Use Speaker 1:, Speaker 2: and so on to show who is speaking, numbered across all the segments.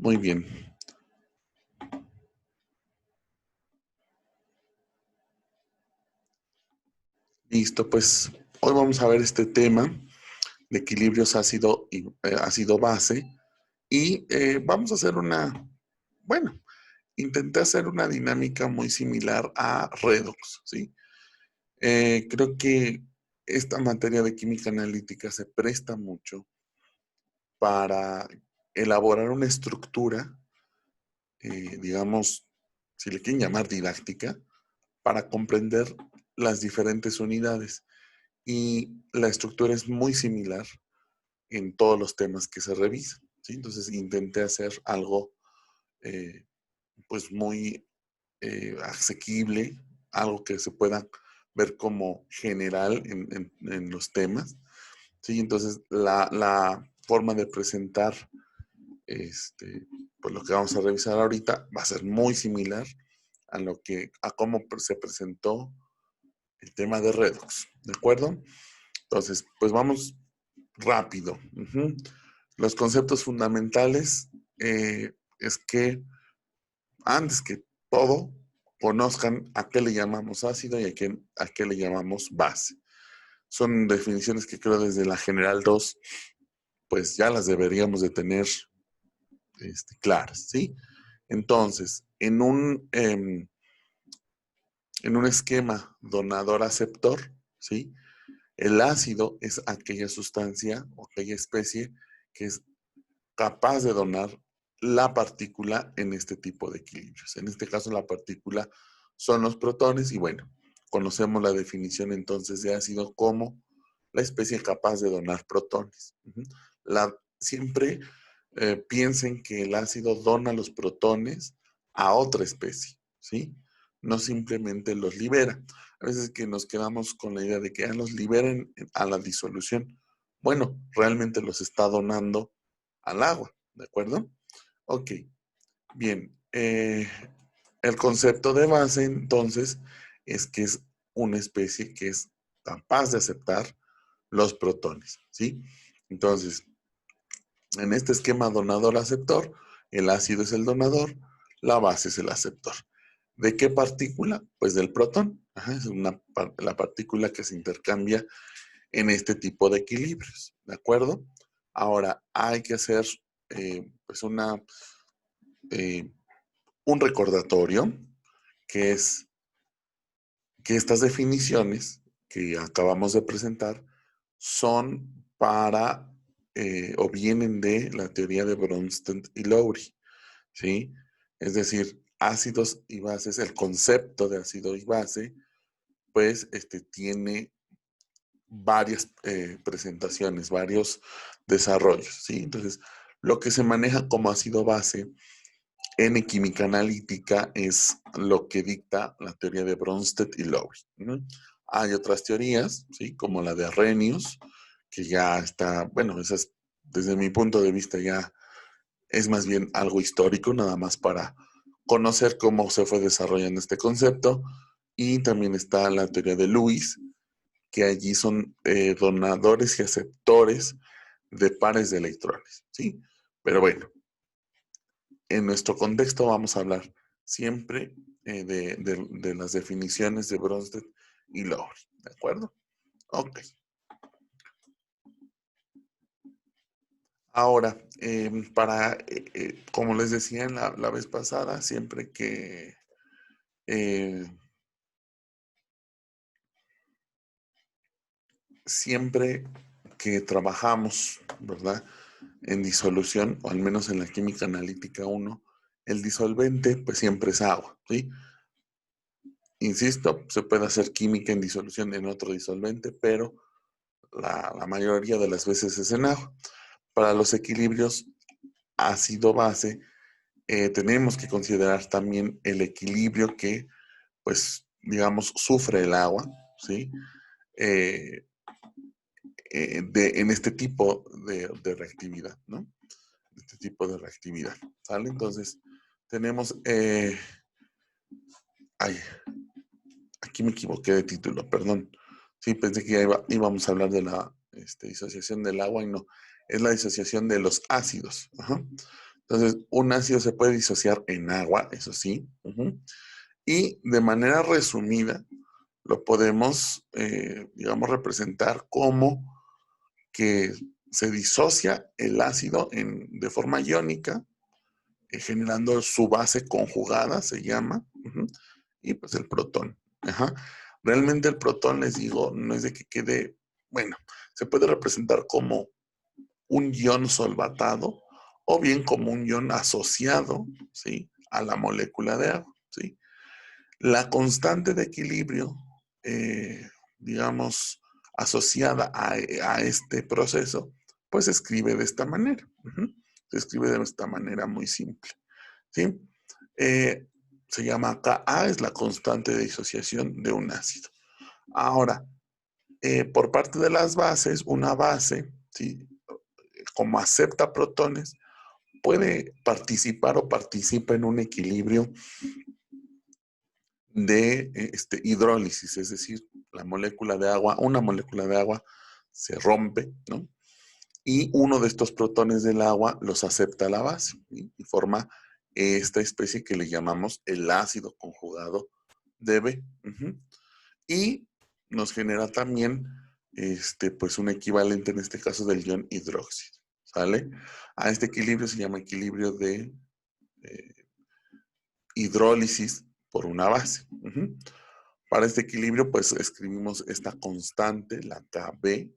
Speaker 1: Muy bien. Listo, pues hoy vamos a ver este tema de equilibrios ácido y ácido base y vamos a hacer intenté hacer una dinámica muy similar a redox, ¿sí? Creo que esta materia de química analítica se presta mucho para elaborar una estructura, digamos, si le quieren llamar didáctica, para comprender las diferentes unidades. Y la estructura es muy similar en todos los temas que se revisan, ¿sí? Entonces intenté hacer algo pues muy asequible, algo que se pueda ver como general en los temas, ¿sí? Entonces la forma de presentar pues lo que vamos a revisar ahorita va a ser muy similar a cómo se presentó el tema de redox, ¿de acuerdo? Entonces, pues vamos rápido. Los conceptos fundamentales es que antes que todo conozcan a qué le llamamos ácido y a qué le llamamos base. Son definiciones que creo desde la general 2 pues ya las deberíamos de tener claras, ¿sí? Entonces, en un esquema donador-aceptor, ¿sí? El ácido es aquella sustancia o aquella especie que es capaz de donar la partícula en este tipo de equilibrios. En este caso, la partícula son los protones y bueno, conocemos la definición entonces de ácido como la especie capaz de donar protones. Siempre piensen que el ácido dona los protones a otra especie, ¿sí? No simplemente los libera. A veces que nos quedamos con la idea de que los liberan a la disolución. Bueno, realmente los está donando al agua, ¿de acuerdo? Ok, bien. El concepto de base, entonces, es que es una especie que es capaz de aceptar los protones, ¿sí? Entonces, en este esquema donador-aceptor, el ácido es el donador, la base es el aceptor. ¿De qué partícula? Pues del protón. Es la partícula que se intercambia en este tipo de equilibrios, ¿de acuerdo? Ahora, hay que hacer pues un recordatorio, que es que estas definiciones que acabamos de presentar son o vienen de la teoría de Bronsted y Lowry, ¿sí? Es decir, ácidos y bases, el concepto de ácido y base, pues tiene varias presentaciones, varios desarrollos, ¿sí? Entonces, lo que se maneja como ácido base en química analítica es lo que dicta la teoría de Bronsted y Lowry. Hay otras teorías, ¿sí? Como la de Arrhenius, que ya está, bueno, esa es, desde mi punto de vista ya es más bien algo histórico, nada más para conocer cómo se fue desarrollando este concepto. Y también está la teoría de Lewis, que allí son donadores y aceptores de pares de electrones, ¿sí? Pero bueno, en nuestro contexto vamos a hablar siempre de las definiciones de Bronsted y Lowry, ¿de acuerdo? Ok. Ahora, como les decía la vez pasada, eh, siempre que trabajamos, ¿verdad? En disolución, o al menos en la química analítica 1, el disolvente pues siempre es agua, ¿sí? Insisto, se puede hacer química en disolución en otro disolvente, pero la mayoría de las veces es en agua. Para los equilibrios ácido-base, tenemos que considerar también el equilibrio que, pues, digamos, sufre el agua, ¿sí? Eh, en este tipo de reactividad, ¿no? Este tipo de reactividad, ¿sale? Entonces, tenemos, ay, aquí me equivoqué de título, perdón. Sí, pensé que ya íbamos a hablar de la disociación del agua y no, es la disociación de los ácidos. Ajá. Entonces, un ácido se puede disociar en agua, eso sí. Y de manera resumida, lo podemos, digamos, representar como que se disocia el ácido de forma iónica, generando su base conjugada, se llama, y pues el protón. Ajá. Realmente el protón, les digo, no es de que quede, bueno, se puede representar como un ion solvatado o bien como un ion asociado, ¿sí?, a la molécula de agua, ¿sí? La constante de equilibrio, digamos, asociada a este proceso, pues se escribe de esta manera. Se escribe de esta manera muy simple, ¿sí? Eh, Se llama Ka, es la constante de disociación de un ácido. Ahora, por parte de las bases, una base, ¿sí?, como acepta protones, puede participar o participa en un equilibrio de hidrólisis, es decir, la molécula de agua, una molécula de agua se rompe, ¿no? Y uno de estos protones del agua los acepta la base, ¿sí?, y forma esta especie que le llamamos el ácido conjugado de B. Y nos genera también pues un equivalente en este caso del ion hidróxido, ¿sale? A este equilibrio se llama equilibrio de eh, hidrólisis por una base. Para este equilibrio, pues escribimos esta constante, la Kb.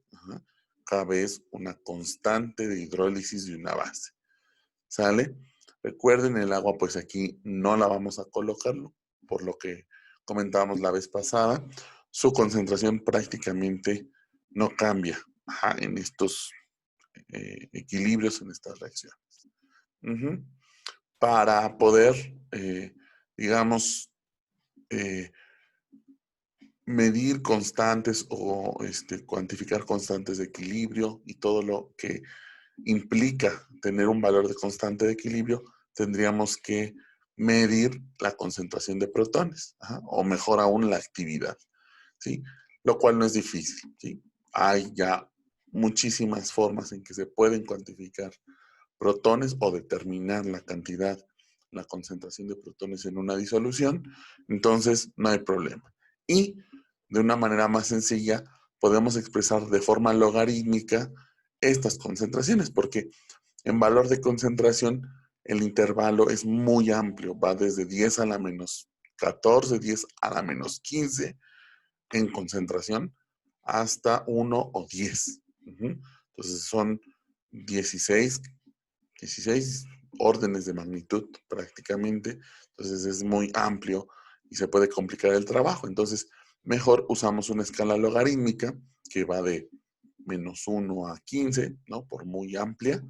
Speaker 1: Kb es una constante de hidrólisis de una base. ¿Sale? Recuerden, el agua, pues aquí no la vamos a colocarlo, por lo que comentábamos la vez pasada. Su concentración prácticamente no cambia en estos equilibrios, en estas reacciones. Para poder, digamos, eh, medir constantes o cuantificar constantes de equilibrio y todo lo que implica tener un valor de constante de equilibrio, tendríamos que medir la concentración de protones, o mejor aún la actividad, ¿sí? Lo cual no es difícil, ¿sí? Hay ya muchísimas formas en que se pueden cuantificar protones o determinar la cantidad, la concentración de protones en una disolución, entonces no hay problema. Y de una manera más sencilla, podemos expresar de forma logarítmica estas concentraciones, porque en valor de concentración el intervalo es muy amplio, va desde 10 a la menos 14, 10 a la menos 15 en concentración, hasta 1 o 10. Entonces son 16 órdenes de magnitud prácticamente, entonces es muy amplio y se puede complicar el trabajo. Entonces, mejor usamos una escala logarítmica que va de -1 a 15, ¿no? Por muy amplia.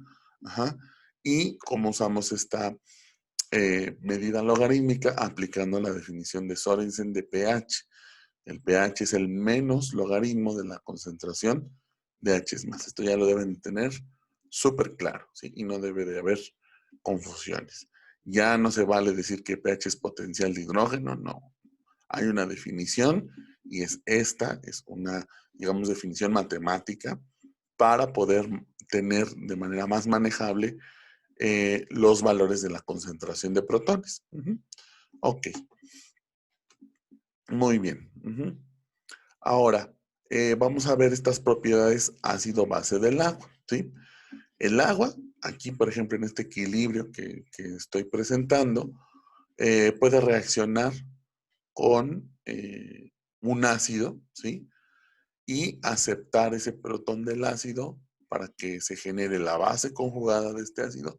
Speaker 1: Y como usamos esta medida logarítmica, aplicando la definición de Sorensen de pH. El pH es el menos logaritmo de la concentración de H más. Esto ya lo deben tener súper claro, ¿sí? Y no debe de haber confusiones. Ya no se vale decir que pH es potencial de hidrógeno, no. Hay una definición y es una, digamos, definición matemática para poder tener de manera más manejable los valores de la concentración de protones. Ok, muy bien. Ahora, vamos a ver estas propiedades ácido-base del agua, ¿sí? El agua, aquí por ejemplo en este equilibrio que estoy presentando, puede reaccionar con un ácido, ¿sí? Y aceptar ese protón del ácido para que se genere la base conjugada de este ácido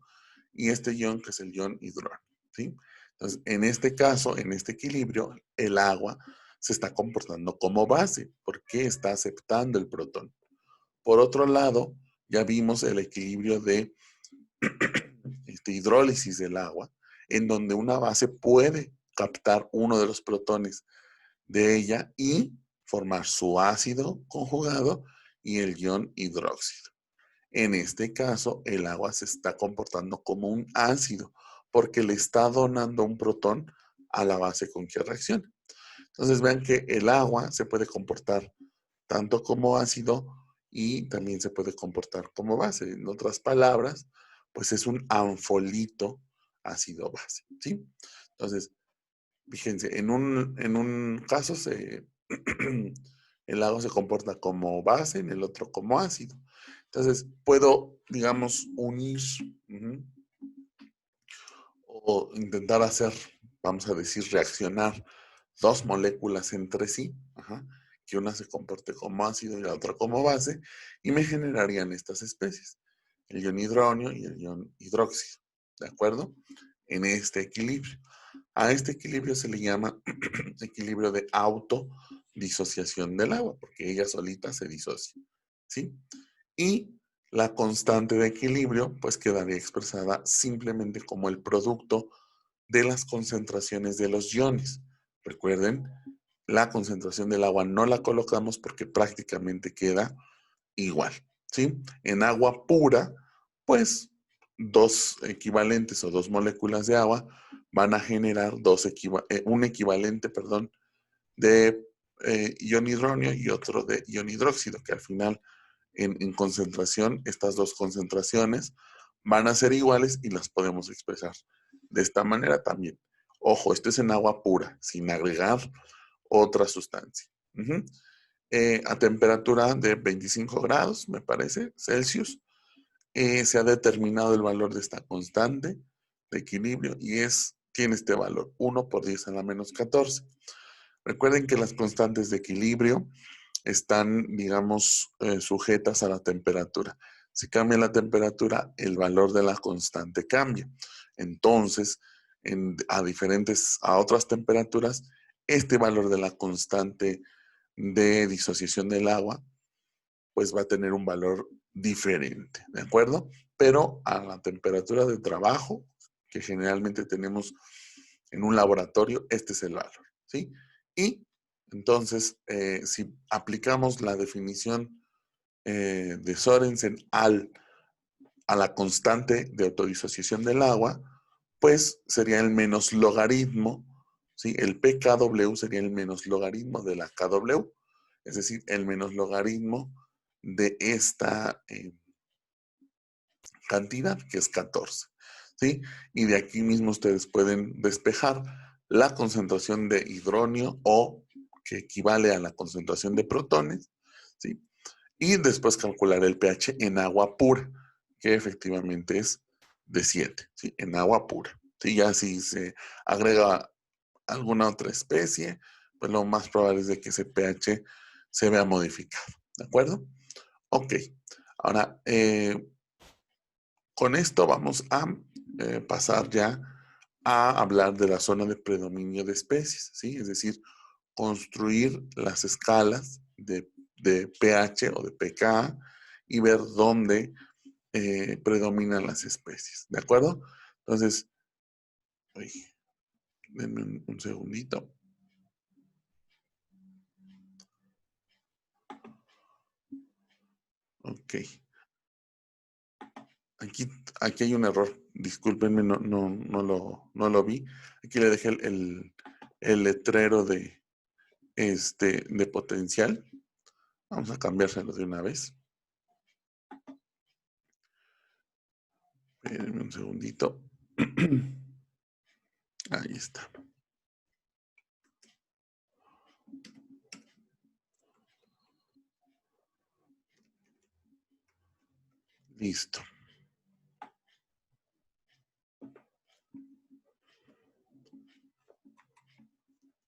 Speaker 1: y este ion que es el ion hidrógeno, ¿sí? Entonces, en este caso, en este equilibrio, el agua se está comportando como base porque está aceptando el protón. Por otro lado, ya vimos el equilibrio de hidrólisis del agua, en donde una base puede captar uno de los protones de ella y formar su ácido conjugado y el ion hidróxido. En este caso, el agua se está comportando como un ácido porque le está donando un protón a la base con que reacciona. Entonces vean que el agua se puede comportar tanto como ácido y también se puede comportar como base. En otras palabras, pues es un anfolito ácido base, ¿sí? Entonces, fíjense, en un caso el agua se comporta como base, en el otro como ácido. Entonces, puedo, digamos, unir o intentar hacer, vamos a decir, reaccionar dos moléculas entre sí, que una se comporte como ácido y la otra como base, y me generarían estas especies, el ion hidronio y el ion hidróxido, ¿de acuerdo? En este equilibrio. A este equilibrio se le llama equilibrio de autodisociación del agua, porque ella solita se disocia, ¿sí? Y la constante de equilibrio, pues quedaría expresada simplemente como el producto de las concentraciones de los iones. Recuerden, la concentración del agua no la colocamos porque prácticamente queda igual, ¿sí? En agua pura, pues dos equivalentes o dos moléculas de agua van a generar un equivalente, perdón, de ion hidronio y otro de ion hidróxido, que al final en concentración, estas dos concentraciones van a ser iguales y las podemos expresar de esta manera también. Ojo, esto es en agua pura, sin agregar otra sustancia. A temperatura de 25 grados, me parece, Celsius, se ha determinado el valor de esta constante de equilibrio y tiene este valor, 1 por 10 a la menos 14. Recuerden que las constantes de equilibrio están, digamos, sujetas a la temperatura. Si cambia la temperatura, el valor de la constante cambia. Entonces, a otras temperaturas, este valor de la constante de disociación del agua, pues va a tener un valor diferente, ¿de acuerdo? Pero a la temperatura de trabajo, que generalmente tenemos en un laboratorio, este es el valor, ¿sí? Y entonces, si aplicamos la definición de Sorensen a la constante de autodisociación del agua, pues sería el menos logaritmo, ¿sí? El pKw sería el menos logaritmo de la KW, es decir, el menos logaritmo de esta cantidad, que es 14, ¿sí? Y de aquí mismo ustedes pueden despejar la concentración de hidronio o que equivale a la concentración de protones, ¿sí? Y después calcular el pH en agua pura, que efectivamente es de 7, ¿sí? En agua pura. ¿Sí? Ya si se agrega alguna otra especie, pues lo más probable es de que ese pH se vea modificado, ¿de acuerdo? Ok, ahora con esto vamos a pasar ya a hablar de la zona de predominio de especies, ¿sí? Es decir, construir las escalas de pH o de pKa y ver dónde predominan las especies, ¿de acuerdo? Entonces, denme un segundito. Ok. Aquí hay un error. Discúlpenme, no lo vi. Aquí le dejé el letrero de potencial. Vamos a cambiárselo de una vez. Espérenme un segundito. Ahí está. Listo.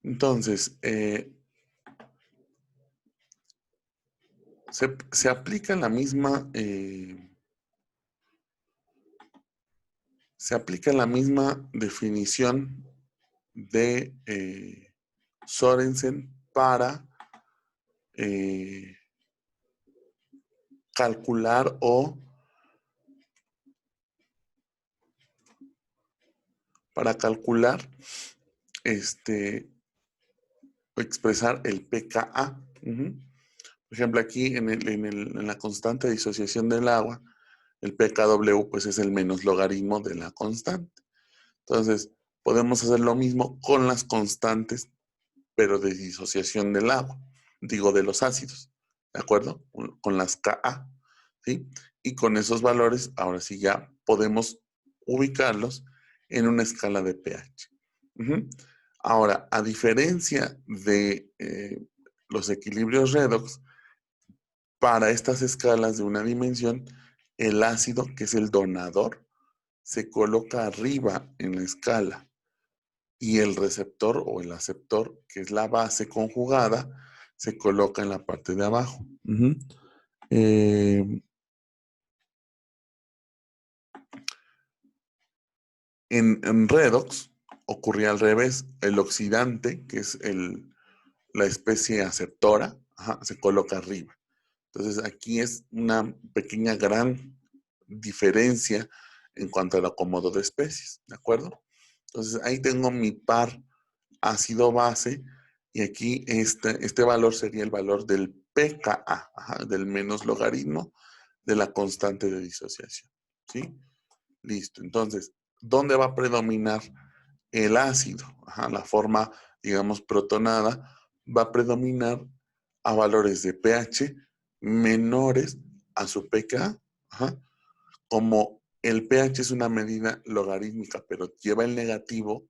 Speaker 1: Entonces, se aplica la misma definición de Sorensen para calcular o expresar el pKa. Por ejemplo, aquí en la constante de disociación del agua, el pKw pues es el menos logaritmo de la constante. Entonces, podemos hacer lo mismo con las constantes, pero de disociación del agua, digo de los ácidos, ¿de acuerdo? Con las Ka. ¿sí? Y con esos valores, ahora sí ya podemos ubicarlos en una escala de pH. Ujú. Ahora, a diferencia de los equilibrios redox, para estas escalas de una dimensión, el ácido, que es el donador, se coloca arriba en la escala y el receptor o el aceptor, que es la base conjugada, se coloca en la parte de abajo. Uh-huh. En redox ocurría al revés. El oxidante, que es la especie aceptora, se coloca arriba. Entonces aquí es una pequeña gran diferencia en cuanto al acomodo de especies, ¿de acuerdo? Entonces ahí tengo mi par ácido-base y aquí este valor sería el valor del pKa, del menos logaritmo de la constante de disociación, ¿sí? Listo. Entonces, ¿dónde va a predominar el ácido? La forma, digamos, protonada va a predominar a valores de pH menores a su pKa. Como el pH es una medida logarítmica, pero lleva el negativo,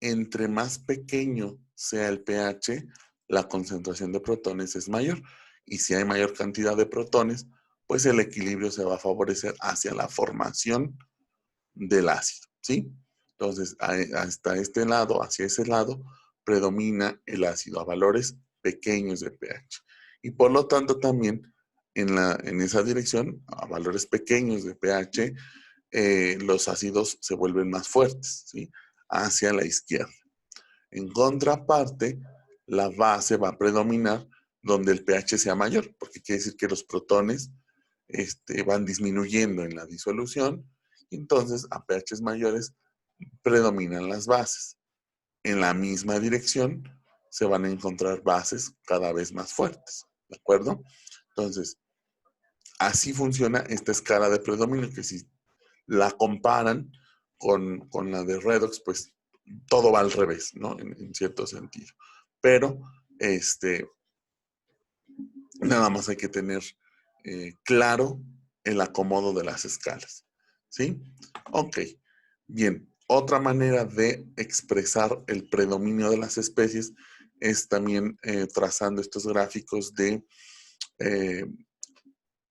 Speaker 1: entre más pequeño sea el pH, la concentración de protones es mayor. Y si hay mayor cantidad de protones, pues el equilibrio se va a favorecer hacia la formación del ácido, ¿sí? Entonces, hasta este lado, hacia ese lado, predomina el ácido a valores pequeños de pH. Y por lo tanto también en esa dirección, a valores pequeños de pH, los ácidos se vuelven más fuertes, ¿sí? Hacia la izquierda. En contraparte, la base va a predominar donde el pH sea mayor, porque quiere decir que los protones van disminuyendo en la disolución, y entonces a pHs mayores predominan las bases. En la misma dirección se van a encontrar bases cada vez más fuertes, ¿de acuerdo? Entonces, así funciona esta escala de predominio, que si la comparan con la de redox, pues todo va al revés, ¿no? En cierto sentido. Pero, nada más hay que tener claro el acomodo de las escalas, ¿sí? Ok, bien. Otra manera de expresar el predominio de las especies es también trazando estos gráficos de eh,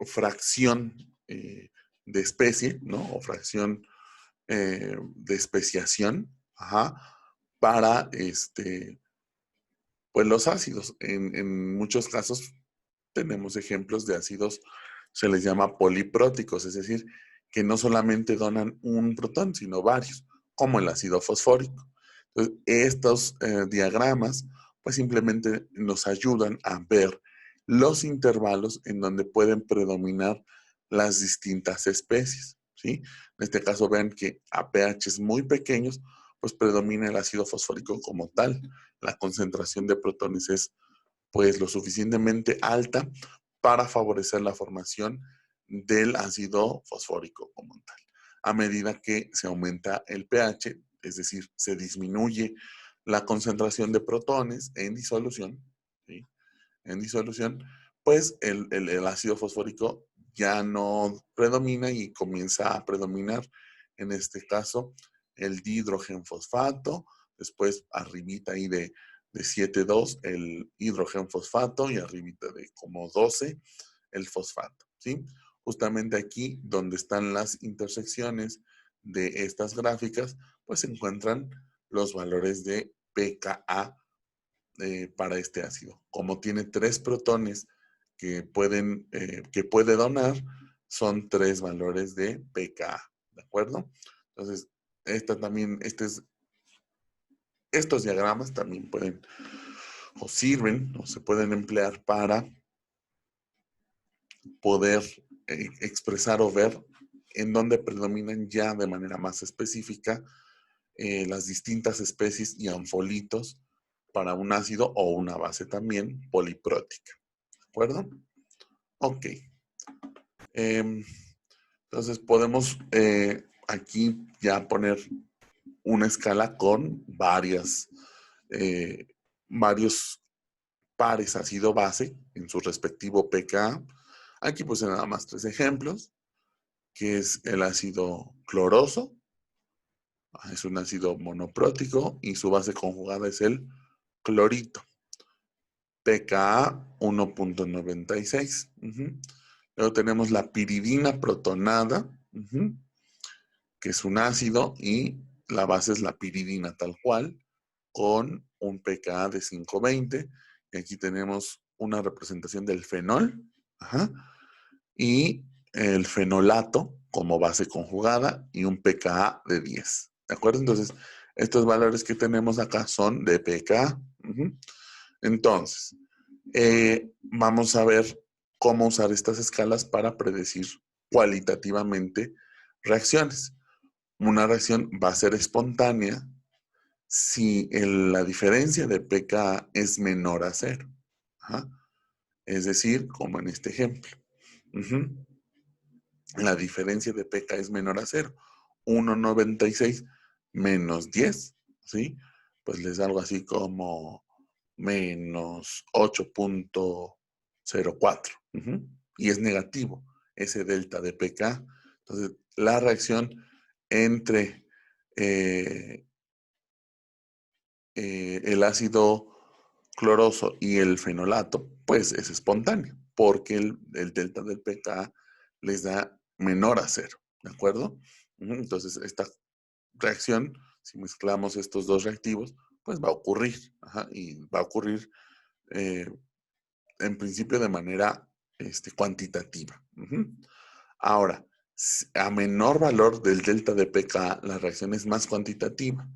Speaker 1: fracción de especie, ¿no? O fracción de especiación, para pues los ácidos. En muchos casos tenemos ejemplos de ácidos, se les llama polipróticos, es decir, que no solamente donan un protón, sino varios, como el ácido fosfórico. Entonces, estos diagramas, pues simplemente nos ayudan a ver los intervalos en donde pueden predominar las distintas especies, ¿sí? En este caso, vean que a pHs muy pequeños, pues predomina el ácido fosfórico como tal. La concentración de protones es pues lo suficientemente alta para favorecer la formación del ácido fosfórico como tal. A medida que se aumenta el pH, es decir, se disminuye la concentración de protones en disolución, ¿sí? En disolución, pues el ácido fosfórico ya no predomina y comienza a predominar, en este caso, el dihidrogenfosfato, después arribita ahí de 7,2 el hidrogenfosfato y arribita de como 12 el fosfato, ¿sí? Justamente aquí donde están las intersecciones de estas gráficas, pues se encuentran los valores de pKa para este ácido. Como tiene 3 protones que puede donar, son 3 valores de pKa, ¿de acuerdo? Entonces, estos diagramas también pueden o sirven o se pueden emplear para poder expresar o ver en dónde predominan ya de manera más específica las distintas especies y anfolitos para un ácido o una base también poliprótica. ¿De acuerdo? Ok. Entonces podemos aquí ya poner una escala con varios pares ácido-base en su respectivo pKa. Aquí puse nada más 3 ejemplos, que es el ácido cloroso, es un ácido monoprótico y su base conjugada es el clorito, pKa 1.96. Luego tenemos la piridina protonada, que es un ácido y la base es la piridina tal cual, con un pKa de 520. Y aquí tenemos una representación del fenol, y el fenolato como base conjugada y un pKa de 10. ¿De acuerdo? Entonces, estos valores que tenemos acá son de pKa. Entonces, vamos a ver cómo usar estas escalas para predecir cualitativamente reacciones. Una reacción va a ser espontánea si la diferencia de pKa es menor a 0. Es decir, como en este ejemplo. La diferencia de pKa es menor a 0. 1.96 menos 10, ¿sí? Pues les da algo así como menos 8.04. Y es negativo ese delta de pKa. Entonces, la reacción entre el ácido cloroso y el fenolato, pues es espontáneo, porque el delta del pKa les da menor a 0, ¿de acuerdo? Entonces, esta reacción, si mezclamos estos dos reactivos, pues va a ocurrir, y va a ocurrir en principio de manera cuantitativa. Ahora, a menor valor del delta de pKa, la reacción es más cuantitativa.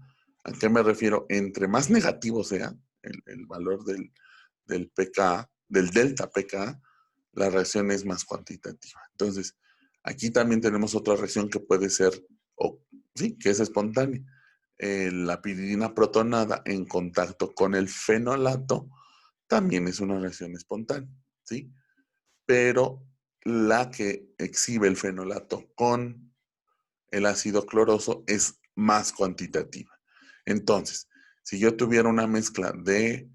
Speaker 1: ¿A qué me refiero? Entre más negativo sea el valor del pKa, del delta pKa, la reacción es más cuantitativa. Entonces, aquí también tenemos otra reacción que puede ser, sí, que es espontánea. La piridina protonada en contacto con el fenolato también es una reacción espontánea, ¿sí? Pero la que exhibe el fenolato con el ácido cloroso es más cuantitativa. Entonces, si yo tuviera una mezcla de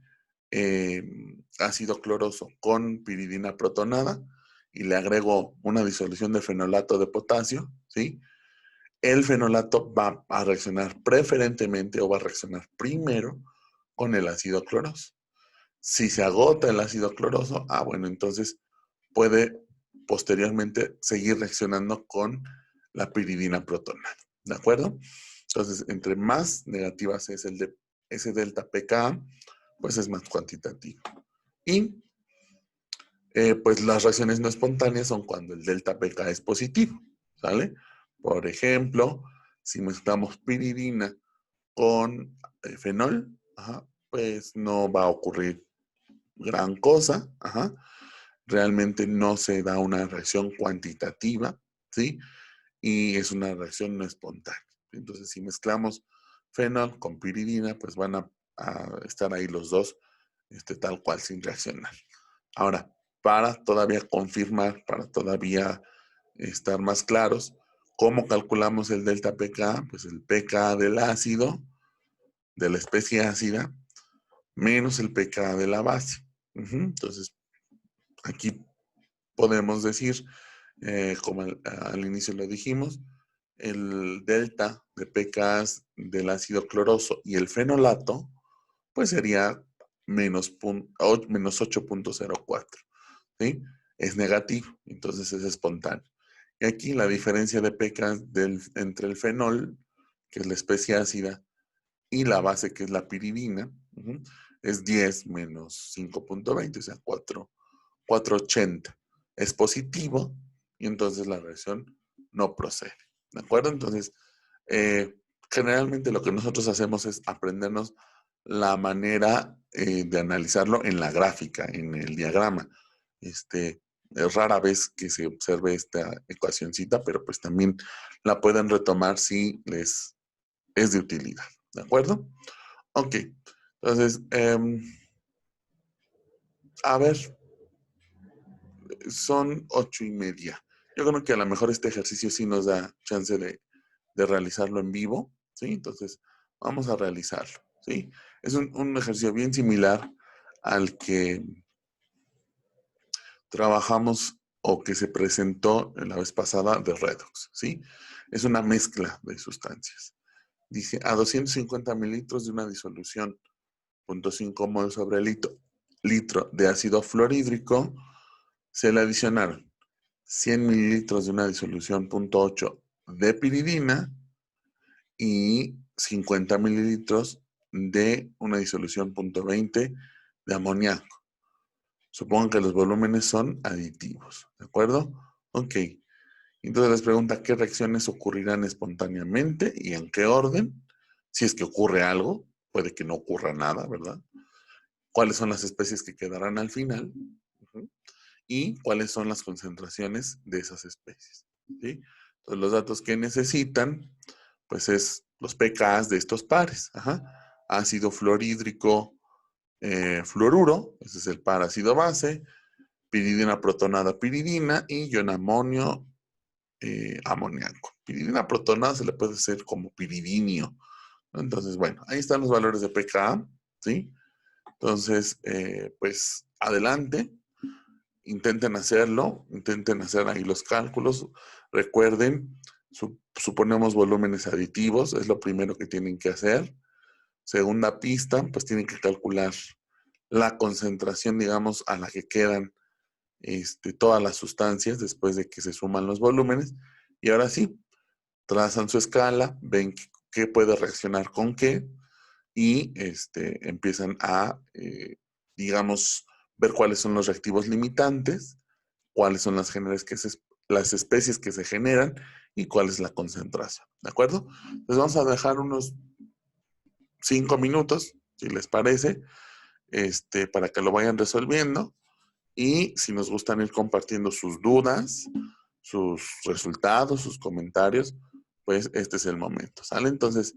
Speaker 1: ácido cloroso con piridina protonada y le agrego una disolución de fenolato de potasio, ¿sí? El fenolato va a reaccionar preferentemente o va a reaccionar primero con el ácido cloroso. Si se agota el ácido cloroso, bueno, entonces puede posteriormente seguir reaccionando con la piridina protonada. ¿De acuerdo? Entonces, entre más negativas es ese delta pKa, pues es más cuantitativo. Y pues las reacciones no espontáneas son cuando el delta pKa es positivo, ¿sale? Por ejemplo, si mezclamos piridina con fenol, pues no va a ocurrir gran cosa, realmente no se da una reacción cuantitativa, ¿sí? Y es una reacción no espontánea. Entonces, si mezclamos fenol con piridina, pues van a estar ahí los dos tal cual sin reaccionar. Ahora, para todavía confirmar, para todavía estar más claros, ¿cómo calculamos el delta pKa? Pues el pKa del ácido, de la especie ácida, menos el pKa de la base. Entonces, aquí podemos decir, como al inicio lo dijimos, el delta de pKa del ácido cloroso y el fenolato, pues sería menos 8.04. ¿Sí? Es negativo, entonces es espontáneo. Y aquí la diferencia de pKa entre el fenol, que es la especie ácida, y la base, que es la piridina, es 10 menos 5.20, o sea, 480. Es positivo y entonces la reacción no procede. ¿De acuerdo? Entonces, generalmente lo que nosotros hacemos es aprendernos la manera de analizarlo en la gráfica, en el diagrama. Es rara vez que se observe esta ecuacioncita, pero pues también la pueden retomar si les es de utilidad. ¿De acuerdo? Ok. Entonces, a ver, son 8:30. Yo creo que a lo mejor este ejercicio sí nos da chance de realizarlo en vivo, ¿sí? Entonces, vamos a realizarlo, ¿sí? Es un ejercicio bien similar al que trabajamos o que se presentó en la vez pasada de redox, ¿sí? Es una mezcla de sustancias. Dice, a 250 mililitros de una disolución 0.5 mol sobre litro de ácido fluorhídrico, se le adicionaron 100 mililitros de una disolución 0.8 de piridina y 50 mililitros de una disolución 0.20 de amoníaco. Supongo que los volúmenes son aditivos, ¿de acuerdo? Ok. Entonces les pregunta qué reacciones ocurrirán espontáneamente y en qué orden. Si es que ocurre algo, puede que no ocurra nada, ¿verdad? ¿Cuáles son las especies que quedarán al final? Y cuáles son las concentraciones de esas especies, ¿sí? Entonces los datos que necesitan, pues es los pKs de estos pares. Ajá. Ácido fluorhídrico, fluoruro, ese es el par ácido base, piridina protonada piridina y ion amonio amoníaco. Piridina protonada se le puede hacer como piridinio, ¿no? Entonces, bueno, ahí están los valores de pKa, ¿sí? Entonces, pues adelante, intenten hacerlo, intenten hacer ahí los cálculos. Recuerden, suponemos volúmenes aditivos, es lo primero que tienen que hacer. Segunda pista, pues tienen que calcular la concentración, digamos, a la que quedan todas las sustancias después de que se suman los volúmenes. Y ahora sí, trazan su escala, ven qué puede reaccionar con qué y empiezan a, digamos, ver cuáles son los reactivos limitantes, cuáles son las especies que se generan y cuál es la concentración. ¿De acuerdo? Entonces vamos a dejar unos 5 minutos, si les parece, para que lo vayan resolviendo. Y si nos gustan ir compartiendo sus dudas, sus resultados, sus comentarios, pues este es el momento, ¿sale? Entonces,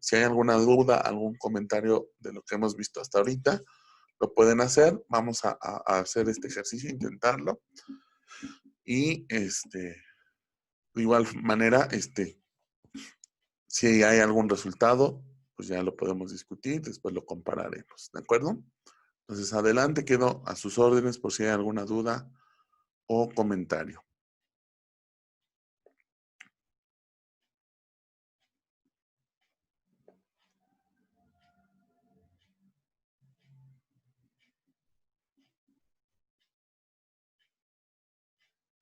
Speaker 1: si hay alguna duda, algún comentario de lo que hemos visto hasta ahorita, lo pueden hacer. Vamos a hacer este ejercicio, intentarlo. Y de igual manera, si hay algún resultado, pues ya lo podemos discutir, después lo compararemos, ¿de acuerdo? Entonces, adelante, quedo a sus órdenes por si hay alguna duda o comentario.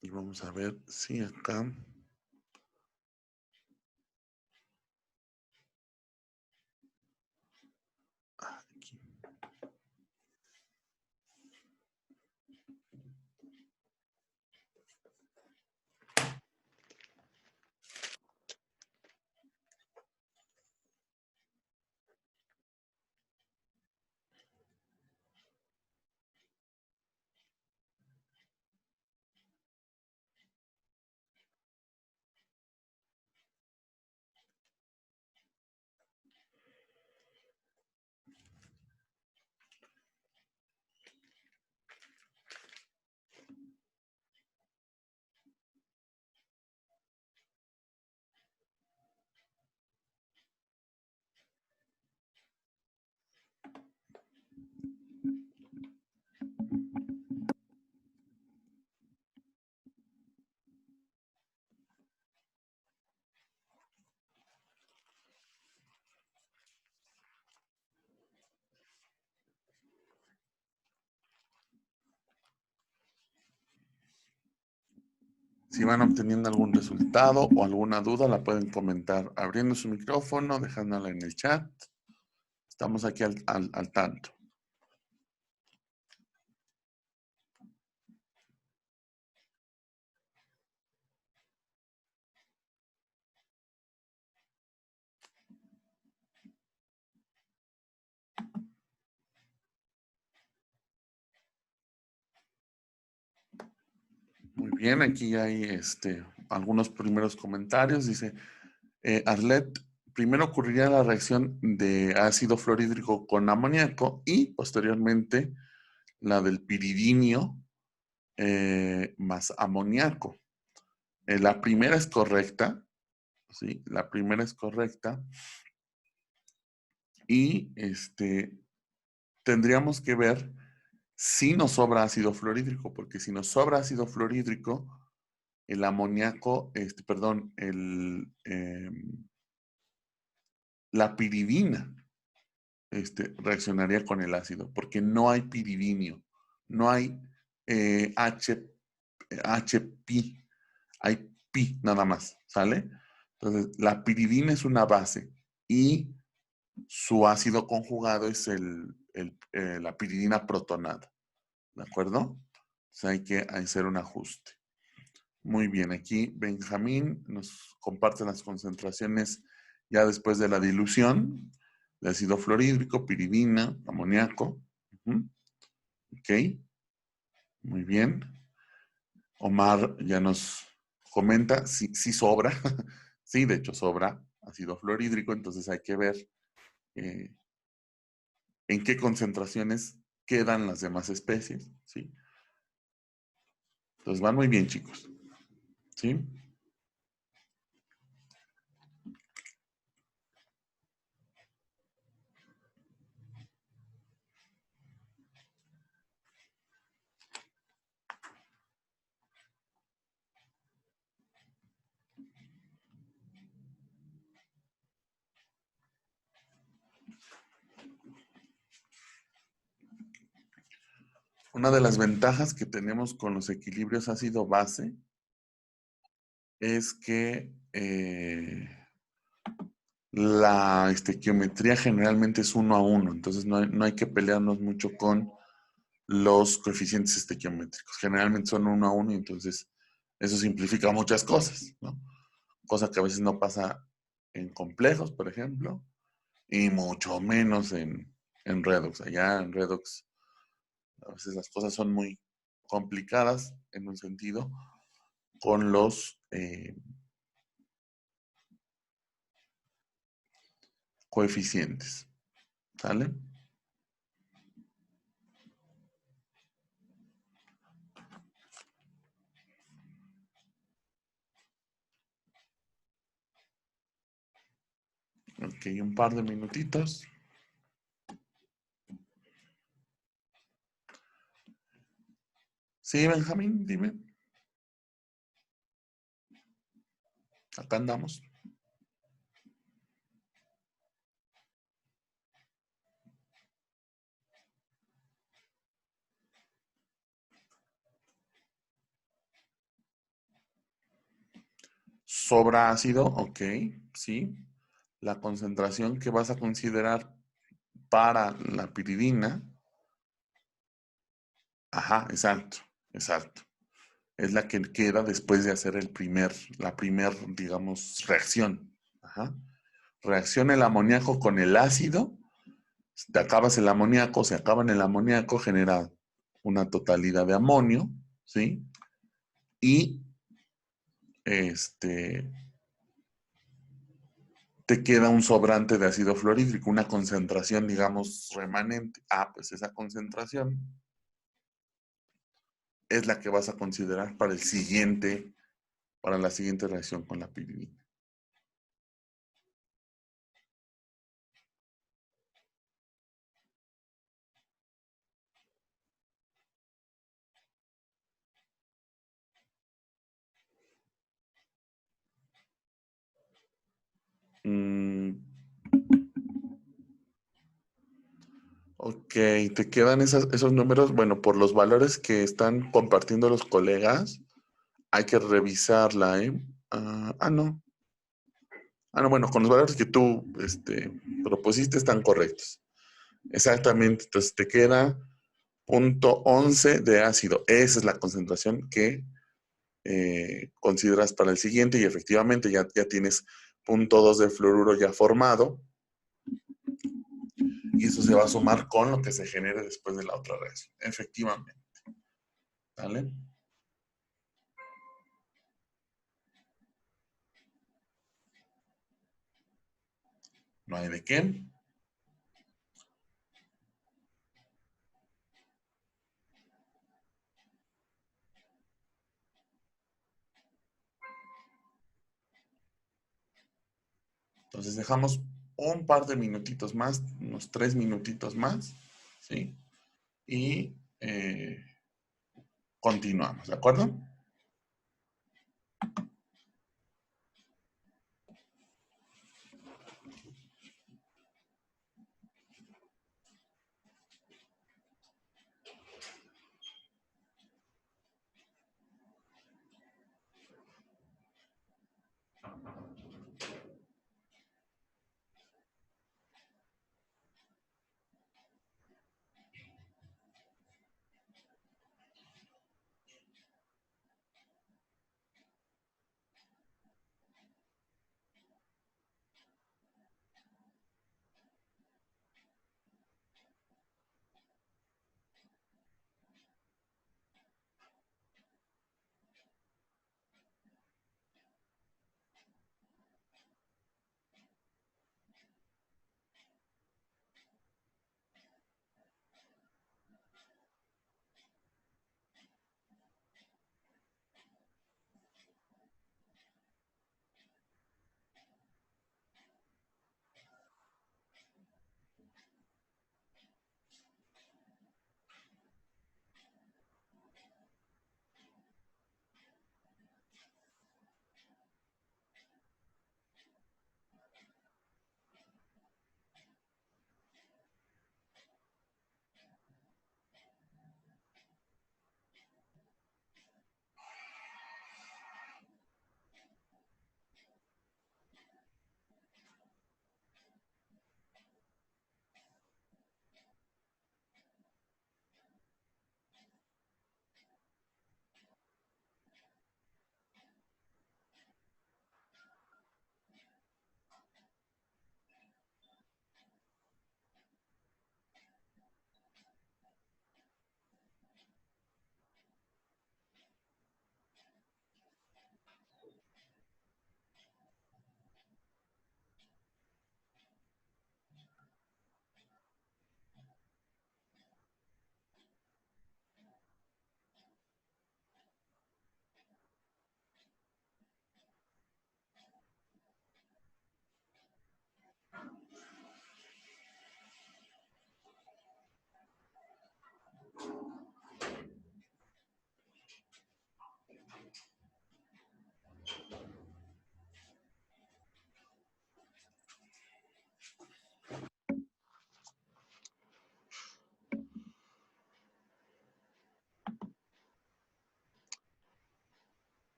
Speaker 1: Y vamos a ver si acá. Aquí. Si van obteniendo algún resultado o alguna duda, la pueden comentar abriendo su micrófono, dejándola en el chat. Estamos aquí al tanto. Muy bien, aquí ya hay algunos primeros comentarios. Dice, Arlet, primero ocurriría la reacción de ácido fluorhídrico con amoníaco y posteriormente la del piridinio más amoníaco. La primera es correcta, ¿sí? La primera es correcta. Y tendríamos que ver Si nos sobra ácido fluorhídrico, porque si nos sobra ácido fluorhídrico, el amoníaco, perdón, la piridina reaccionaría con el ácido, porque no hay piridinio, no hay H-pi, hay pi nada más, ¿sale? Entonces, la piridina es una base y su ácido conjugado es la piridina protonada, ¿de acuerdo? Entonces hay que hacer un ajuste. Muy bien, aquí Benjamín nos comparte las concentraciones ya después de la dilución de ácido fluorhídrico, piridina, amoníaco. Ok, muy bien. Omar ya nos comenta, sí sobra, sí, de hecho sobra ácido fluorhídrico, entonces hay que ver eh, en qué concentraciones quedan las demás especies, ¿sí? Entonces van muy bien, chicos, ¿sí? Una de las ventajas que tenemos con los equilibrios ácido-base es que la estequiometría generalmente es 1 a 1, entonces no hay que pelearnos mucho con los coeficientes estequiométricos. Generalmente son 1 a 1 y entonces eso simplifica muchas cosas, ¿no? Cosa que a veces no pasa en complejos, por ejemplo, y mucho menos en Redox. Allá en Redox a veces las cosas son muy complicadas en un sentido con los coeficientes, ¿sale? Ok, un par de minutitos. Sí, Benjamín, dime. Acá andamos. Sobra ácido, ok, sí. La concentración que vas a considerar para la piridina, ajá, exacto, exacto. Es la que queda después de hacer la primer, digamos, reacción. Ajá. Reacciona el amoníaco con el ácido, te acabas el amoníaco, se acaba en el amoníaco, genera una totalidad de amonio, ¿sí? Y este, te queda un sobrante de ácido fluorhídrico, una concentración, digamos, remanente. Ah, pues esa concentración es la que vas a considerar para la siguiente reacción con la piridina. Mm, ok, te quedan esos números. Bueno, por los valores que están compartiendo los colegas, hay que revisarla, ¿eh? No. No, bueno, con los valores que tú propusiste están correctos. Exactamente, entonces te queda 0.11 de ácido. Esa es la concentración que consideras para el siguiente y efectivamente ya tienes 0.2 de fluoruro ya formado y eso se va a sumar con lo que se genere después de la otra reacción. Efectivamente. ¿Vale? No hay de qué. Entonces dejamos un par de minutitos más, unos 3 minutitos más, ¿sí? Y continuamos, ¿de acuerdo?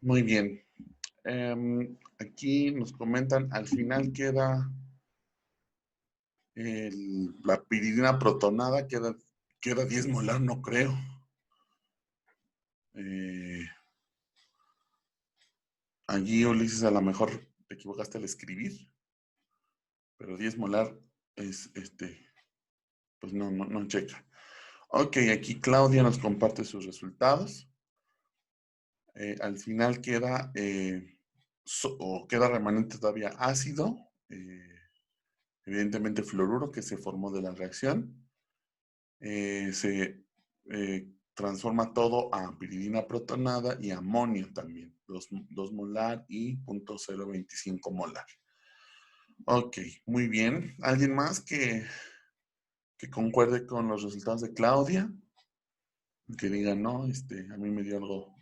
Speaker 1: Muy bien. Aquí nos comentan, al final queda la piridina protonada, queda 10 molar, no creo. Allí, Ulises, a lo mejor te equivocaste al escribir, pero 10 molar es, pues no checa. Ok, aquí Claudia nos comparte sus resultados. Al final queda, o queda remanente todavía ácido, evidentemente fluoruro que se formó de la reacción. Se transforma todo a piridina protonada y amonio también, 2 molar y 0.025 molar. Ok, muy bien. ¿Alguien más que concuerde con los resultados de Claudia? Que diga, no, a mí me dio algo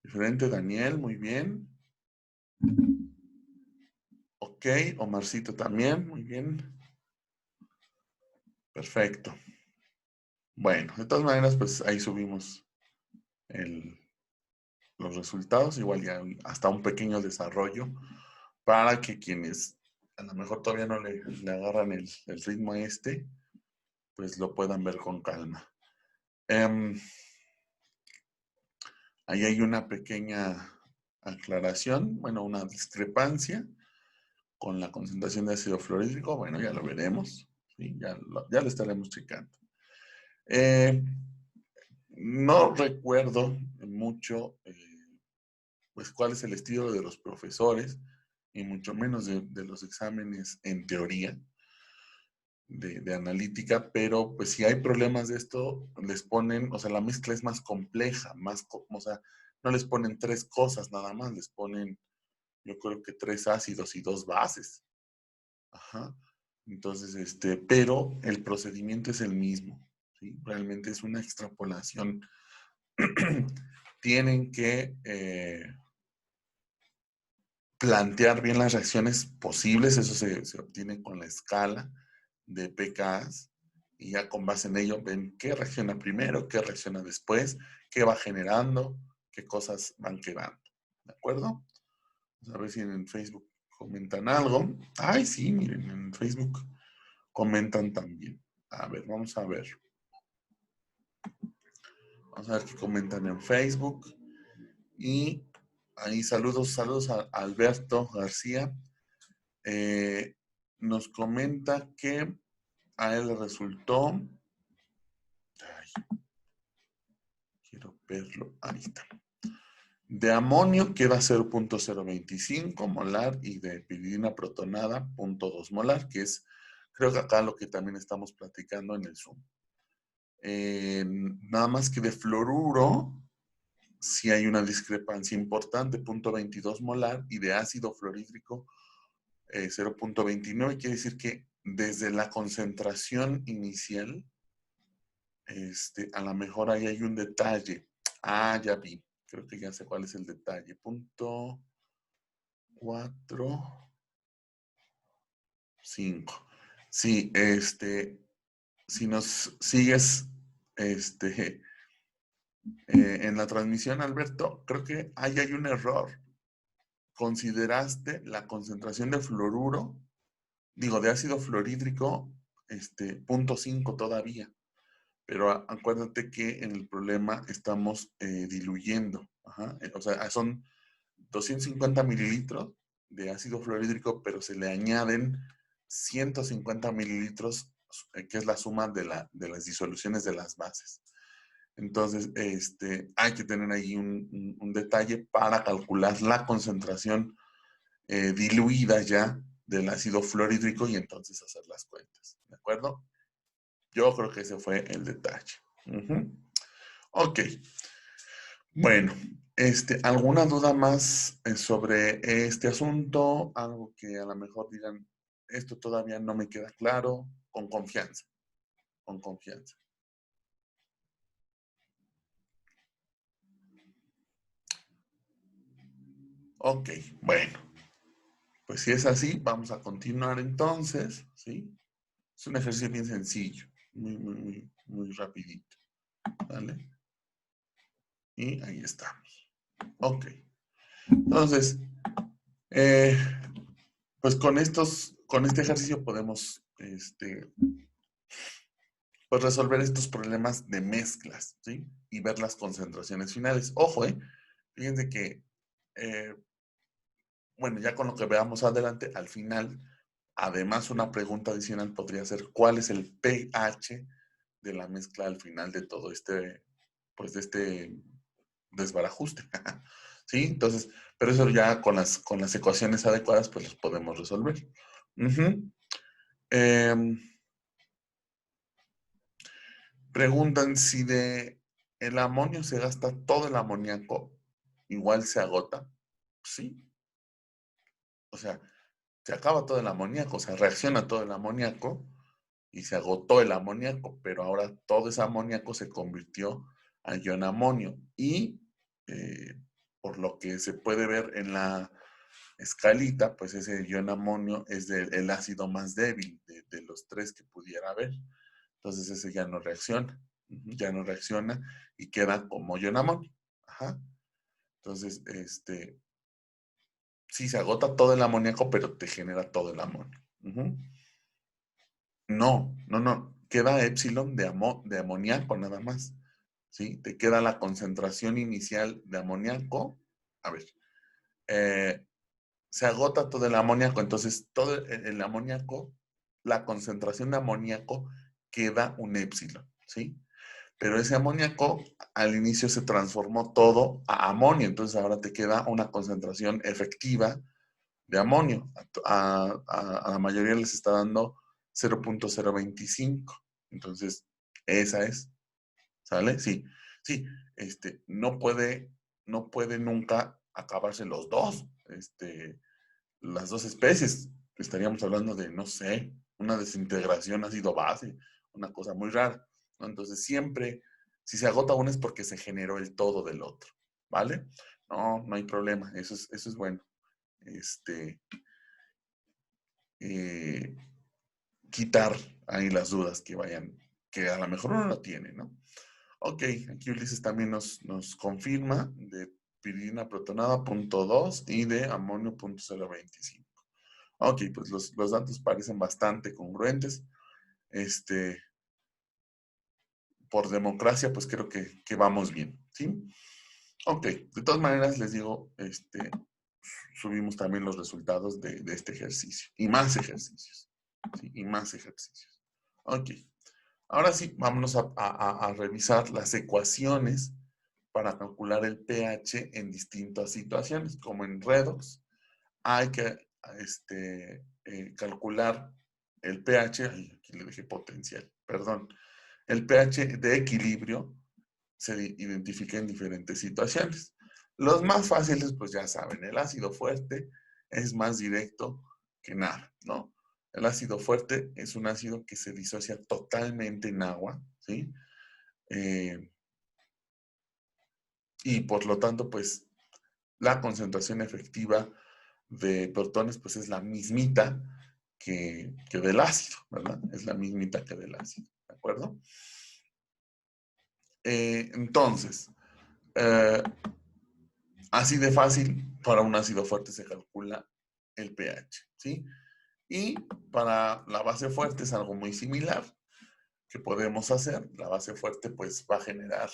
Speaker 1: diferente. Daniel, muy bien. Ok, Omarcito también, muy bien. Perfecto. Bueno, de todas maneras, pues ahí subimos los resultados, igual ya hasta un pequeño desarrollo para que quienes a lo mejor todavía no le agarran el ritmo a pues lo puedan ver con calma. Ahí hay una pequeña aclaración, bueno, una discrepancia con la concentración de ácido fluorhídrico. Bueno, ya lo veremos, ¿sí? Ya lo estaremos checando. No recuerdo mucho, pues, cuál es el estilo de los profesores, y mucho menos de los exámenes en teoría de analítica, pero pues si hay problemas de esto, les ponen, o sea, la mezcla es más compleja, o sea, no les ponen 3 cosas nada más, les ponen, yo creo que 3 ácidos y 2 bases. Ajá. Entonces, pero el procedimiento es el mismo. ¿sí? Realmente es una extrapolación. Tienen que plantear bien las reacciones posibles, eso se obtiene con la escala de pKs, y ya con base en ello ven qué reacciona primero, qué reacciona después, qué va generando, qué cosas van quedando. ¿De acuerdo? Vamos a ver si en Facebook comentan algo. Ay, sí, miren, en Facebook comentan también. A ver, vamos a ver. Vamos a ver qué comentan en Facebook. Y ahí saludos a Alberto García. Nos comenta que a él le resultó. Ay, quiero verlo. Ahí está. De amonio queda 0.025 molar y de piridina protonada 0.2 molar, que es, creo que acá lo que también estamos platicando en el Zoom. Nada más que de fluoruro, sí hay una discrepancia importante, 0.22 molar, y de ácido fluorhídrico 0.29, quiere decir que desde la concentración inicial, a lo mejor ahí hay un detalle. Ah, ya vi. Creo que ya sé cuál es el detalle. 0.45. Sí, si nos sigues en la transmisión, Alberto, creo que ahí hay un error. Consideraste la concentración de fluoruro, digo, de ácido fluorhídrico, 0.5 todavía. Pero acuérdate que en el problema estamos diluyendo. Ajá. O sea, son 250 mililitros de ácido fluorhídrico, pero se le añaden 150 mililitros, que es la suma de las disoluciones de las bases. Entonces, hay que tener ahí un detalle para calcular la concentración diluida ya del ácido fluorhídrico y entonces hacer las cuentas. ¿De acuerdo? Yo creo que ese fue el detalle. Ok. Bueno, ¿alguna duda más sobre este asunto? Algo que a lo mejor digan, esto todavía no me queda claro. Con confianza, con confianza. Ok, bueno. Pues si es así, vamos a continuar entonces, ¿sí? Es un ejercicio bien sencillo, muy rapidito, ¿vale? Y ahí estamos. Ok. Entonces, pues con este ejercicio podemos, pues resolver estos problemas de mezclas, ¿sí? Y ver las concentraciones finales. Ojo, fíjense que, eh, bueno, ya con lo que veamos adelante, al final, además una pregunta adicional podría ser, ¿cuál es el pH de la mezcla al final de todo pues de este desbarajuste? ¿Sí? Entonces, pero eso ya con las ecuaciones adecuadas, pues los podemos resolver. Preguntan si de el amonio se gasta todo el amoníaco, igual se agota. Sí. O sea, se acaba todo el amoníaco, o sea, reacciona todo el amoníaco y se agotó el amoníaco, pero ahora todo ese amoníaco se convirtió a ion amonio. Y por lo que se puede ver en la escalita, pues ese ion amonio es el ácido más débil de los tres que pudiera haber. Entonces ese ya no reacciona, ya no reacciona y queda como ion amonio. Ajá. Entonces, sí se agota todo el amoníaco, pero te genera todo el amonio. No, no, no. Queda epsilon de amoníaco nada más. ¿Sí? Te queda la concentración inicial de amoníaco. A ver, se agota todo el amoníaco, entonces todo el amoníaco, la concentración de amoníaco queda un épsilon, ¿sí? Pero ese amoníaco al inicio se transformó todo a amonio, entonces ahora te queda una concentración efectiva de amonio. A la mayoría les está dando 0.025. Entonces, esa es, ¿sale? Sí, sí, no puede nunca acabarse los dos, las dos especies. Estaríamos hablando de, no sé, una desintegración ácido-base, una cosa muy rara. ¿no? Entonces siempre, si se agota uno es porque se generó el todo del otro, ¿vale? No hay problema, eso es bueno. Eh, quitar ahí las dudas que a lo mejor uno no tiene, ¿no? Ok, aquí Ulises también nos confirma de piridina protonada punto 2 y de amonio punto 0.25. Ok, pues los datos parecen bastante congruentes. Por democracia, pues creo que vamos bien, ¿sí? Ok, de todas maneras les digo, subimos también los resultados de este ejercicio. Y más ejercicios, ¿sí? Y más ejercicios. Ok, ahora sí, vámonos a revisar las ecuaciones para calcular el pH en distintas situaciones, como en redox. Hay que calcular el pH, ay, aquí le dejé potencial, perdón, el pH de equilibrio se identifica en diferentes situaciones. Los más fáciles, pues ya saben, el ácido fuerte es más directo que nada, ¿no? El ácido fuerte es un ácido que se disocia totalmente en agua, ¿sí? Y por lo tanto, pues la concentración efectiva de protones, pues es la mismita que del ácido, ¿verdad? Es la mismita que del ácido, ¿de acuerdo? Entonces, así de fácil, para un ácido fuerte se calcula el pH, ¿sí? Y para la base fuerte es algo muy similar que podemos hacer. La base fuerte pues va a generar,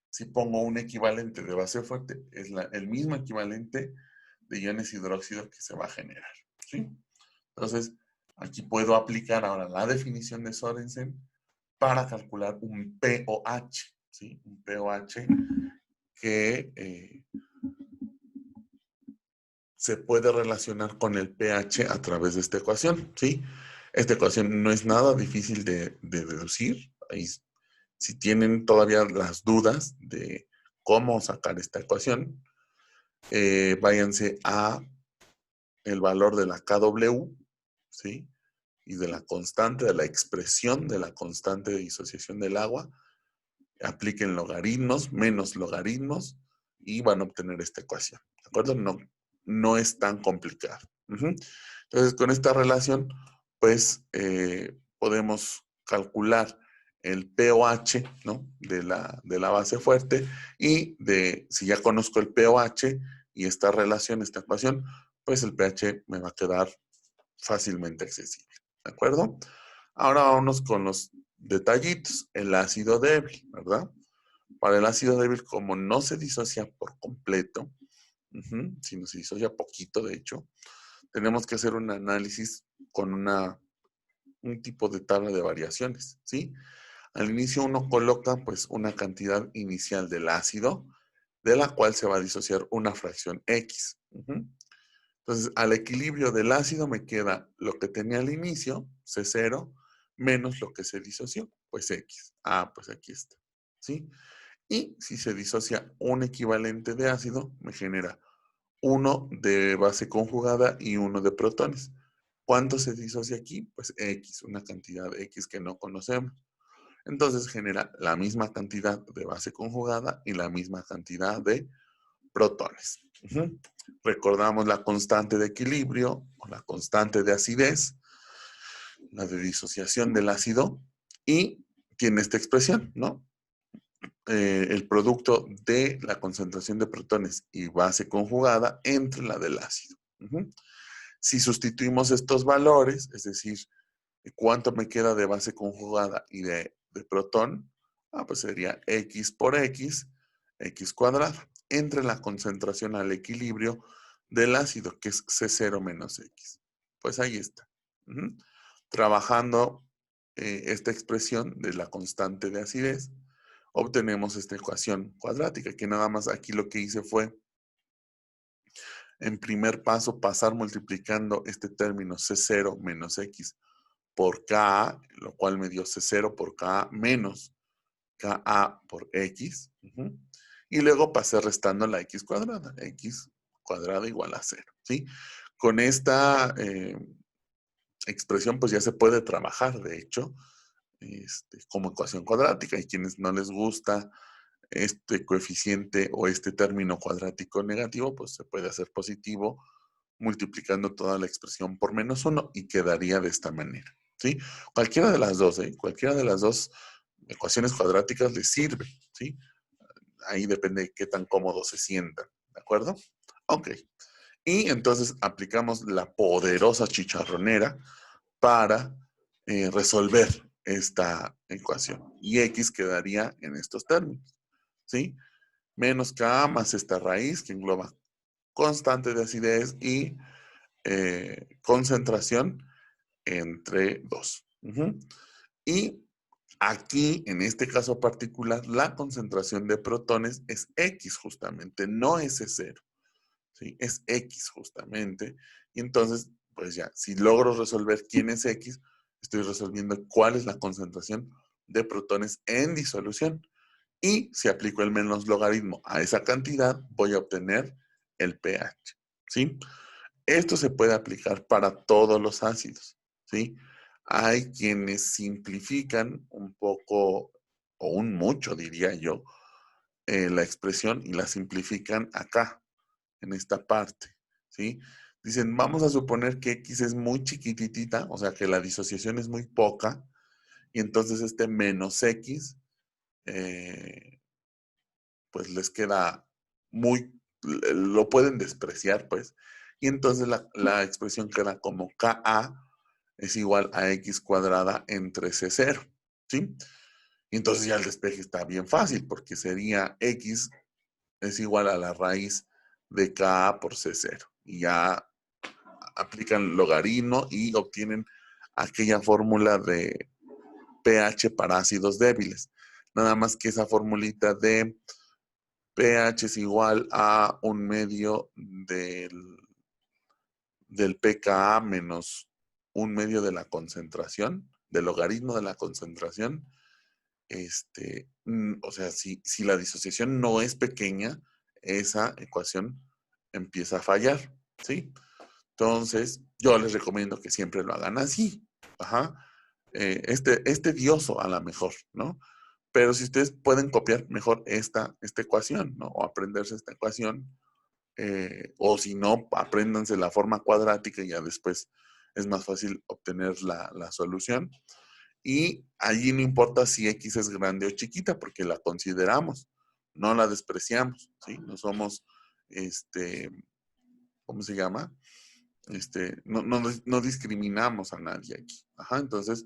Speaker 1: si pongo un equivalente de base fuerte, es el mismo equivalente de iones hidróxido que se va a generar, ¿sí? Entonces, aquí puedo aplicar ahora la definición de Sorensen para calcular un pOH, ¿sí? Un pOH que se puede relacionar con el pH a través de esta ecuación, ¿sí? Esta ecuación no es nada difícil de deducir. Ahí, si tienen todavía las dudas de cómo sacar esta ecuación, váyanse a el valor de la KW, ¿sí? Y de la constante, de la expresión de la constante de disociación del agua, apliquen logaritmos, menos logaritmos, y van a obtener esta ecuación, ¿de acuerdo? No es tan complicado. Entonces, con esta relación, pues, podemos calcular el pOH, ¿no? De la base fuerte, y si ya conozco el pOH y esta relación, esta ecuación, pues el pH me va a quedar fácilmente accesible, ¿de acuerdo? Ahora vámonos con los detallitos. El ácido débil, ¿verdad? Para el ácido débil, como no se disocia por completo, sino se disocia poquito, de hecho, tenemos que hacer un análisis con un tipo de tabla de variaciones, ¿sí? Al inicio uno coloca pues una cantidad inicial del ácido, de la cual se va a disociar una fracción X. Entonces, al equilibrio del ácido me queda lo que tenía al inicio, C0, menos lo que se disoció, pues X. Ah, pues aquí está, ¿sí? Y si se disocia un equivalente de ácido, me genera uno de base conjugada y uno de protones. ¿Cuánto se disocia aquí? Pues X, una cantidad X que no conocemos. Entonces genera la misma cantidad de base conjugada y la misma cantidad de protones. Recordamos la constante de equilibrio o la constante de acidez, la de disociación del ácido, y tiene esta expresión, ¿no? El producto de la concentración de protones y base conjugada entre la del ácido. Si sustituimos estos valores, es decir, cuánto me queda de base conjugada y de protón, pues sería X por X, X cuadrada, entre la concentración al equilibrio del ácido, que es C0 menos X. Pues ahí está. Trabajando esta expresión de la constante de acidez, obtenemos esta ecuación cuadrática, que nada más aquí lo que hice fue, en primer paso, pasar multiplicando este término C0 menos X por Ka, lo cual me dio C0 por Ka menos Ka por X. Y luego pasé restando la X cuadrada. X cuadrada igual a 0, ¿sí? Con esta expresión, pues ya se puede trabajar, de hecho, como ecuación cuadrática. Y quienes no les gusta este coeficiente o este término cuadrático negativo, pues se puede hacer positivo multiplicando toda la expresión por -1 y quedaría de esta manera, ¿sí? Cualquiera de las dos, cualquiera de las dos ecuaciones cuadráticas les sirve, ¿sí? Ahí depende de qué tan cómodo se sientan, ¿de acuerdo? Ok. Y entonces aplicamos la poderosa chicharronera para resolver esta ecuación. Y x quedaría en estos términos, ¿sí? Menos K más esta raíz que engloba constante de acidez y concentración entre 2. Y aquí, en este caso particular, la concentración de protones es X justamente, no es S0. ¿Sí? Es X justamente. Y entonces, pues ya, si logro resolver quién es X, estoy resolviendo cuál es la concentración de protones en disolución. Y si aplico el menos logaritmo a esa cantidad, voy a obtener el pH. ¿Sí? Esto se puede aplicar para todos los ácidos, ¿sí? Hay quienes simplifican un poco, o un mucho, diría yo, la expresión y la simplifican acá, en esta parte, ¿sí? Dicen, vamos a suponer que X es muy chiquititita, o sea que la disociación es muy poca, y entonces este menos X, pues les queda muy, lo pueden despreciar, pues, y entonces la expresión queda como Ka es igual a X cuadrada entre C0, ¿sí? Y entonces ya el despeje está bien fácil, porque sería X es igual a la raíz de Ka por C0. Y ya aplican logaritmo y obtienen aquella fórmula de pH para ácidos débiles. Nada más que esa formulita de pH es igual a un medio del pKa menos un medio de la concentración, del logaritmo de la concentración. O sea, si la disociación no es pequeña, esa ecuación empieza a fallar, ¿sí? Entonces, yo les recomiendo que siempre lo hagan así. Ajá. Es tedioso a lo mejor, ¿no? Pero si ustedes pueden copiar mejor esta ecuación, ¿no? O aprenderse esta ecuación, o si no, apréndanse la forma cuadrática y ya después es más fácil obtener la solución. Y allí no importa si X es grande o chiquita, porque la consideramos, no la despreciamos, ¿sí? No somos, ¿cómo se llama? No discriminamos a nadie aquí. Ajá, entonces,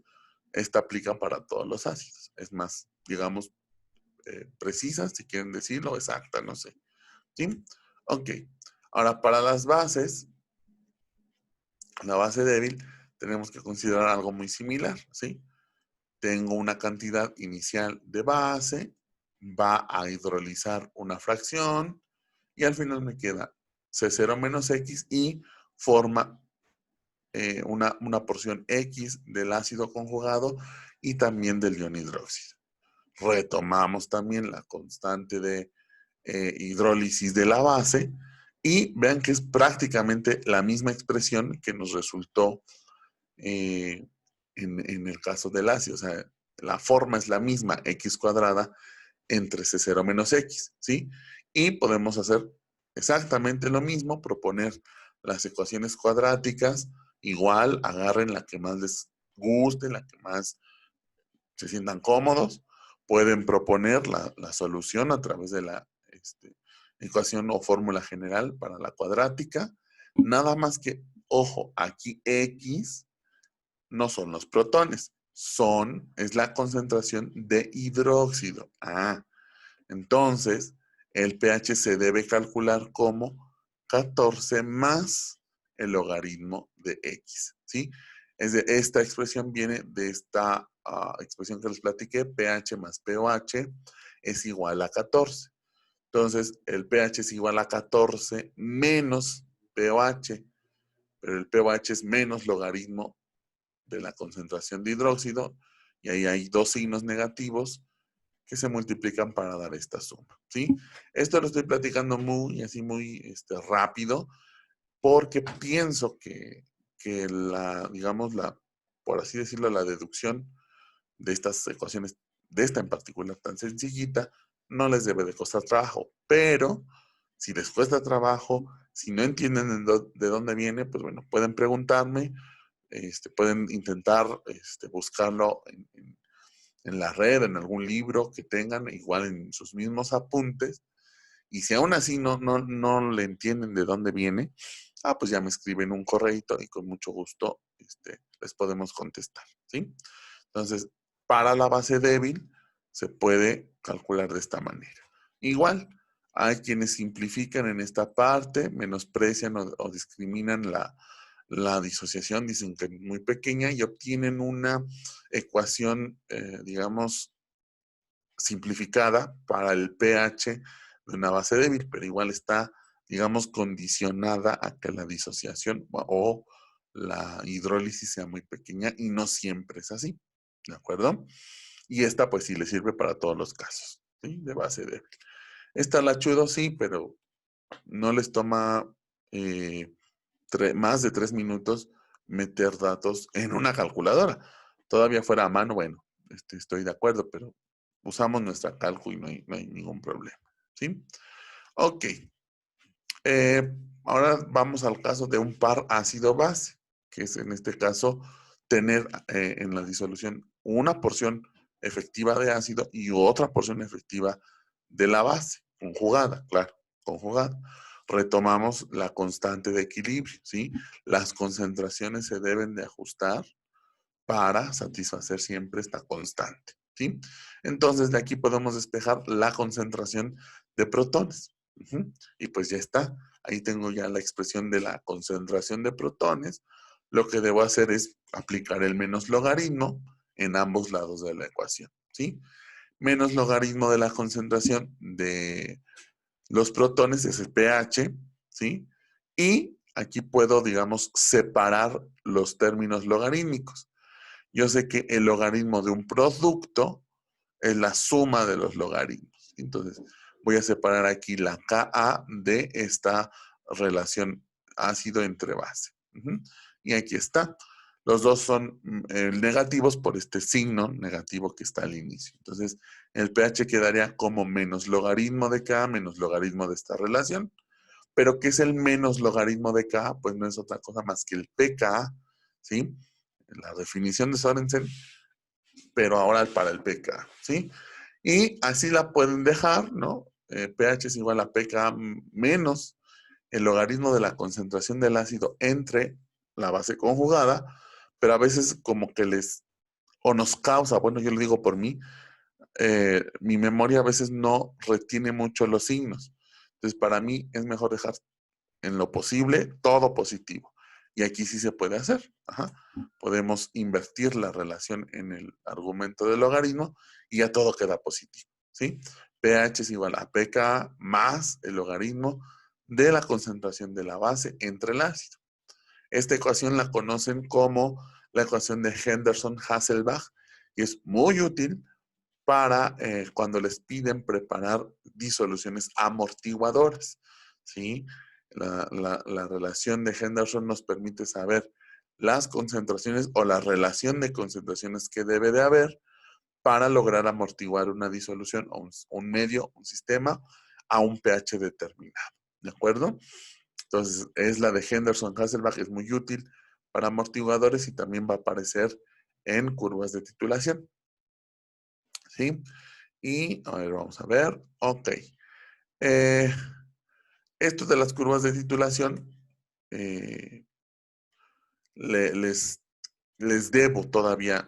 Speaker 1: esta aplica para todos los ácidos. Es más, digamos, precisa, si quieren decirlo, exacta, no sé. ¿Sí? Ok. Ahora, para las bases, la base débil, tenemos que considerar algo muy similar, ¿sí? Tengo una cantidad inicial de base, va a hidrolizar una fracción y al final me queda C0 menos X y forma una porción X del ácido conjugado y también del ion hidróxido. Retomamos también la constante de hidrólisis de la base y vean que es prácticamente la misma expresión que nos resultó en el caso del ácido. O sea, la forma es la misma, x cuadrada entre C0 menos X, ¿sí? Y podemos hacer exactamente lo mismo, proponer las ecuaciones cuadráticas, igual, agarren la que más les guste, la que más se sientan cómodos, pueden proponer la solución a través de la ecuación o fórmula general para la cuadrática, nada más que, ojo, aquí X no son los protones, es la concentración de hidróxido. Entonces, el pH se debe calcular como 14 más el logaritmo de X, ¿sí? Esta expresión viene de esta expresión que les platiqué, pH más pOH es igual a 14. Entonces, el pH es igual a 14 menos pOH, pero el pOH es menos logaritmo de la concentración de hidróxido, y ahí hay dos signos negativos que se multiplican para dar esta suma, ¿sí? Esto lo estoy platicando muy rápido, porque pienso que digamos, por así decirlo, la deducción de estas ecuaciones, de esta en particular tan sencillita, no les debe de costar trabajo. Pero si les cuesta trabajo, si no entienden de dónde viene, pues bueno, pueden preguntarme, pueden intentar buscarlo en la red, en algún libro que tengan, igual en sus mismos apuntes. Y si aún así no le entienden de dónde viene, pues ya me escriben un correito y con mucho gusto les podemos contestar, ¿sí? Entonces, para la base débil se puede calcular de esta manera. Igual, hay quienes simplifican en esta parte, menosprecian o discriminan la disociación, dicen que es muy pequeña y obtienen una ecuación, digamos, simplificada para el pH de una base débil, pero igual está, digamos, condicionada a que la disociación o la hidrólisis sea muy pequeña y no siempre es así, ¿de acuerdo? Y esta pues sí le sirve para todos los casos, ¿sí? De base débil. Esta la chudo sí, pero no les toma más de 3 minutos meter datos en una calculadora. Todavía fuera a mano, bueno, estoy de acuerdo, pero usamos nuestra cálculo y no hay ningún problema. ¿Sí? Ok. Ahora vamos al caso de un par ácido-base, que es en este caso tener en la disolución una porción efectiva de ácido y otra porción efectiva de la base, conjugada, claro, conjugada. Retomamos la constante de equilibrio, ¿sí? Las concentraciones se deben de ajustar para satisfacer siempre esta constante, ¿sí? Entonces, de aquí podemos despejar la concentración de protones. Y pues ya está. Ahí tengo ya la expresión de la concentración de protones. Lo que debo hacer es aplicar el menos logaritmo en ambos lados de la ecuación, ¿sí? Menos logaritmo de la concentración de los protones es el pH, ¿sí? Y aquí puedo, digamos, separar los términos logarítmicos. Yo sé que el logaritmo de un producto es la suma de los logaritmos. Entonces, voy a separar aquí la Ka de esta relación ácido entre base. Y aquí está. Los dos son negativos por este signo negativo que está al inicio. Entonces, el pH quedaría como menos logaritmo de K menos logaritmo de esta relación. Pero ¿qué es el menos logaritmo de K? Pues no es otra cosa más que el pK, ¿sí? La definición de Sorensen, pero ahora para el pK, ¿sí? Y así la pueden dejar, ¿no? pH es igual a pK menos el logaritmo de la concentración del ácido entre la base conjugada, pero a veces como que o nos causa, bueno, yo lo digo por mí, mi memoria a veces no retiene mucho los signos. Entonces, para mí es mejor dejar en lo posible todo positivo. Y aquí sí se puede hacer. Ajá. Podemos invertir la relación en el argumento del logaritmo y ya todo queda positivo. ¿Sí? pH es igual a pK más el logaritmo de la concentración de la base entre el ácido. Esta ecuación la conocen como la ecuación de Henderson-Hasselbalch y es muy útil para cuando les piden preparar disoluciones amortiguadoras. ¿Sí? La relación de Henderson nos permite saber las concentraciones o la relación de concentraciones que debe de haber para lograr amortiguar una disolución o un medio, un sistema a un pH determinado. ¿De acuerdo? Entonces, es la de Henderson-Hasselbalch, es muy útil para amortiguadores y también va a aparecer en curvas de titulación. ¿Sí? Y, a ver, vamos a ver. Ok. Esto de las curvas de titulación, eh, les debo todavía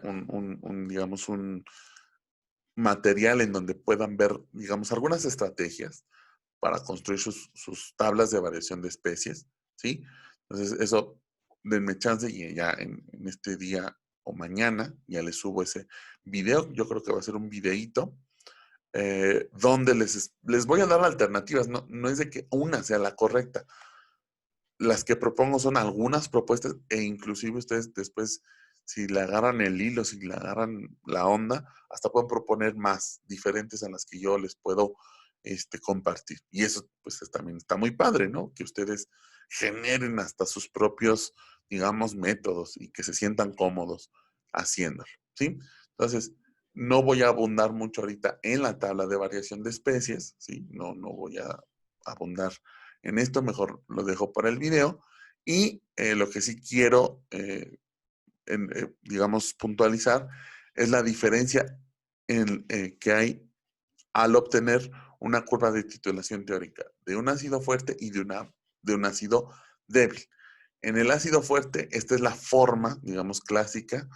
Speaker 1: digamos, un material en donde puedan ver, digamos, algunas estrategias para construir sus tablas de variación de especies, ¿sí? Entonces, eso, denme chance y ya en este día o mañana ya les subo ese video. Yo creo que va a ser un videíto donde les voy a dar alternativas. No es de que una sea la correcta. Las que propongo son algunas propuestas e inclusive ustedes después, si le agarran el hilo, si le agarran la onda, hasta pueden proponer más diferentes a las que yo les puedo compartir. Y eso pues también está muy padre, ¿no? Que ustedes generen hasta sus propios, digamos, métodos y que se sientan cómodos haciéndolo, ¿sí? Entonces, no voy a abundar mucho ahorita en la tabla de variación de especies, ¿sí? No voy a abundar en esto, mejor lo dejo para el video. Y lo que sí quiero, digamos, puntualizar es la diferencia que hay al obtener una curva de titulación teórica de un ácido fuerte y de un ácido débil. En el ácido fuerte, esta es la forma, digamos, clásica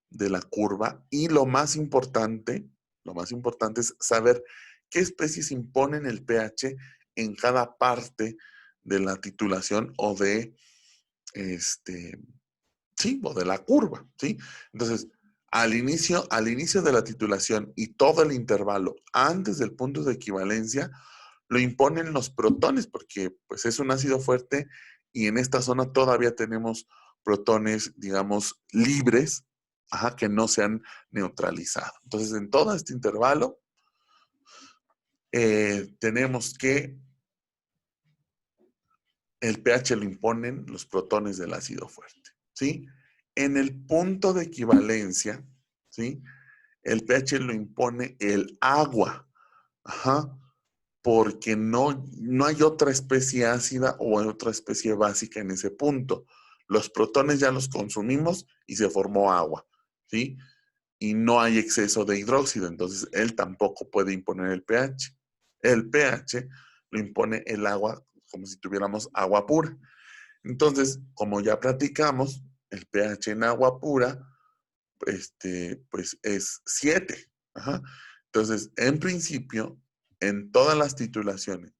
Speaker 1: de la curva y lo más importante es saber qué especies imponen el pH en cada parte de la titulación o de sí, o de la curva, ¿sí? Entonces, al inicio de la titulación y todo el intervalo antes del punto de equivalencia, lo imponen los protones, porque pues es un ácido fuerte y en esta zona todavía tenemos protones, digamos, libres, ajá, que no se han neutralizado. Entonces, en todo este intervalo, tenemos que el pH lo imponen los protones del ácido fuerte, ¿sí? En el punto de equivalencia, ¿sí? El pH lo impone el agua, ajá, porque no hay otra especie ácida o otra especie básica en ese punto. Los protones ya los consumimos y se formó agua, ¿sí? Y no hay exceso de hidróxido, entonces él tampoco puede imponer el pH. El pH lo impone el agua como si tuviéramos agua pura. Entonces, como ya platicamos, el pH en agua pura, pues es 7. Ajá. Entonces, en principio, en todas las titulaciones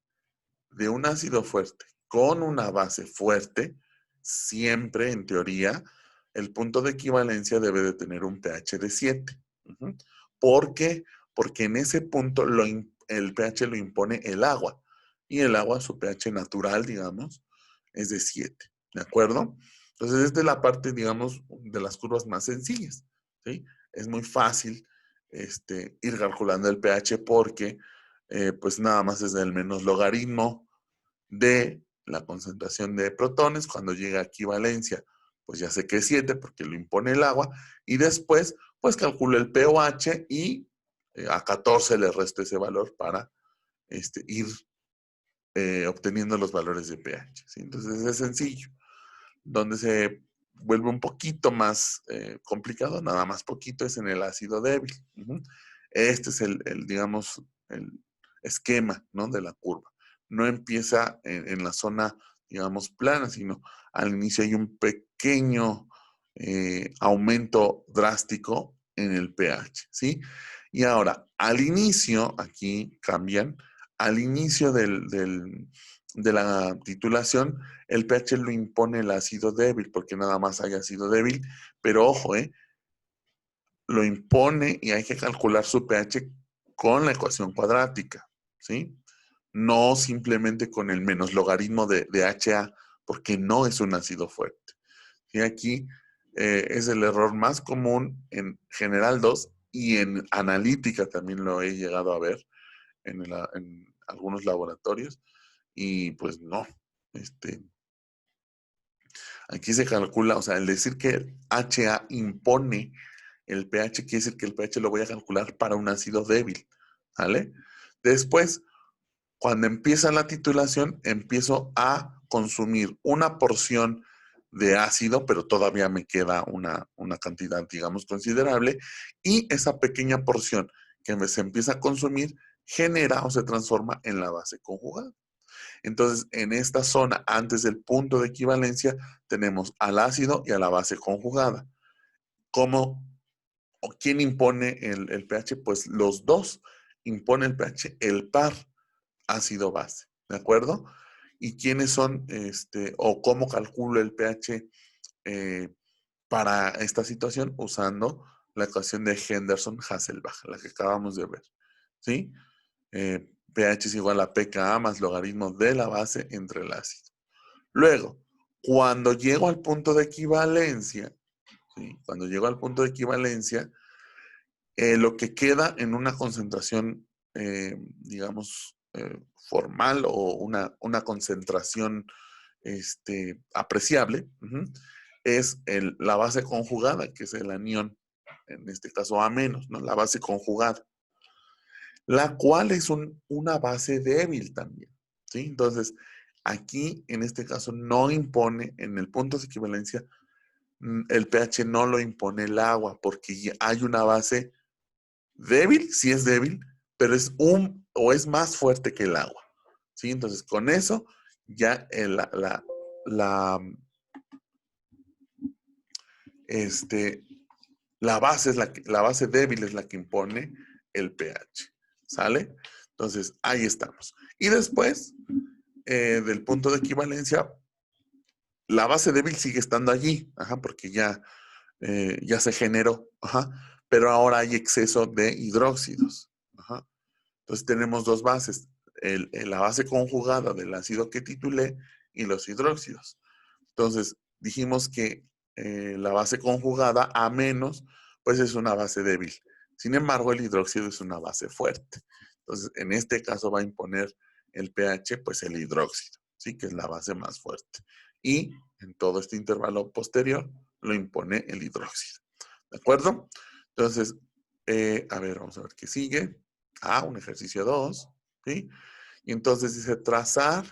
Speaker 1: de un ácido fuerte con una base fuerte, siempre, en teoría, el punto de equivalencia debe de tener un pH de 7. Uh-huh. ¿Por qué? Porque en ese punto el pH lo impone el agua. Y el agua, su pH natural, digamos, es de 7. ¿De acuerdo? Entonces, esta es la parte, digamos, de las curvas más sencillas. ¿Sí? Es muy fácil ir calculando el pH porque, pues nada más es el menos logaritmo de la concentración de protones. Cuando llega a equivalencia, pues ya sé que es 7 porque lo impone el agua. Y después, pues calculo el pOH y a 14 le resto ese valor para ir obteniendo los valores de pH. ¿Sí? Entonces es sencillo. Donde se vuelve un poquito más complicado, nada más poquito, es en el ácido débil. Uh-huh. Este es digamos, el esquema, ¿no?, de la curva. No empieza en la zona, digamos, plana, sino al inicio hay un pequeño aumento drástico en el pH, ¿sí? Y ahora, al inicio, aquí cambian, al inicio de la titulación, el pH lo impone el ácido débil, porque nada más hay ácido débil, pero ojo, lo impone y hay que calcular su pH con la ecuación cuadrática, ¿sí? No simplemente con el menos logaritmo de HA, porque no es un ácido fuerte. Y aquí es el error más común en General 2 y en analítica también lo he llegado a ver en algunos laboratorios. Y pues no, aquí se calcula, o sea, el decir que HA impone el pH, quiere decir que el pH lo voy a calcular para un ácido débil, ¿vale? Después, cuando empieza la titulación, empiezo a consumir una porción de ácido, pero todavía me queda una cantidad, digamos, considerable, y esa pequeña porción que se empieza a consumir genera o se transforma en la base conjugada. Entonces, en esta zona, antes del punto de equivalencia, tenemos al ácido y a la base conjugada. ¿Cómo o quién impone el pH? Pues los dos imponen el pH, el par ácido-base, ¿de acuerdo? ¿Y quiénes son, o cómo calculo el pH para esta situación? Usando la ecuación de Henderson-Hasselbalch, la que acabamos de ver, ¿sí? pH es igual a pKa más logaritmo de la base entre el ácido. Luego, cuando llego al punto de equivalencia, ¿sí? Cuando llego al punto de equivalencia, lo que queda en una concentración, digamos, formal o una concentración apreciable, es la base conjugada, que es el anión en este caso A menos, ¿no? La base conjugada, la cual es una base débil también, ¿sí? Entonces, aquí, en este caso, no impone, en el punto de equivalencia, el pH no lo impone el agua, porque ya hay una base débil, sí es débil, pero es más fuerte que el agua, ¿sí? Entonces, con eso, ya la, este, la base la base débil es la que impone el pH, ¿sale? Entonces, ahí estamos. Y después, del punto de equivalencia, la base débil sigue estando allí, ajá, porque ya se generó, ajá, pero ahora hay exceso de hidróxidos, ajá. Entonces tenemos dos bases, la base conjugada del ácido que titulé y los hidróxidos. Entonces dijimos que la base conjugada A menos, pues es una base débil. Sin embargo, el hidróxido es una base fuerte. Entonces, en este caso va a imponer el pH, pues el hidróxido, ¿sí? Que es la base más fuerte. Y en todo este intervalo posterior lo impone el hidróxido. ¿De acuerdo? Entonces, a ver, vamos a ver qué sigue. Un ejercicio 2, ¿sí? Y entonces dice trazar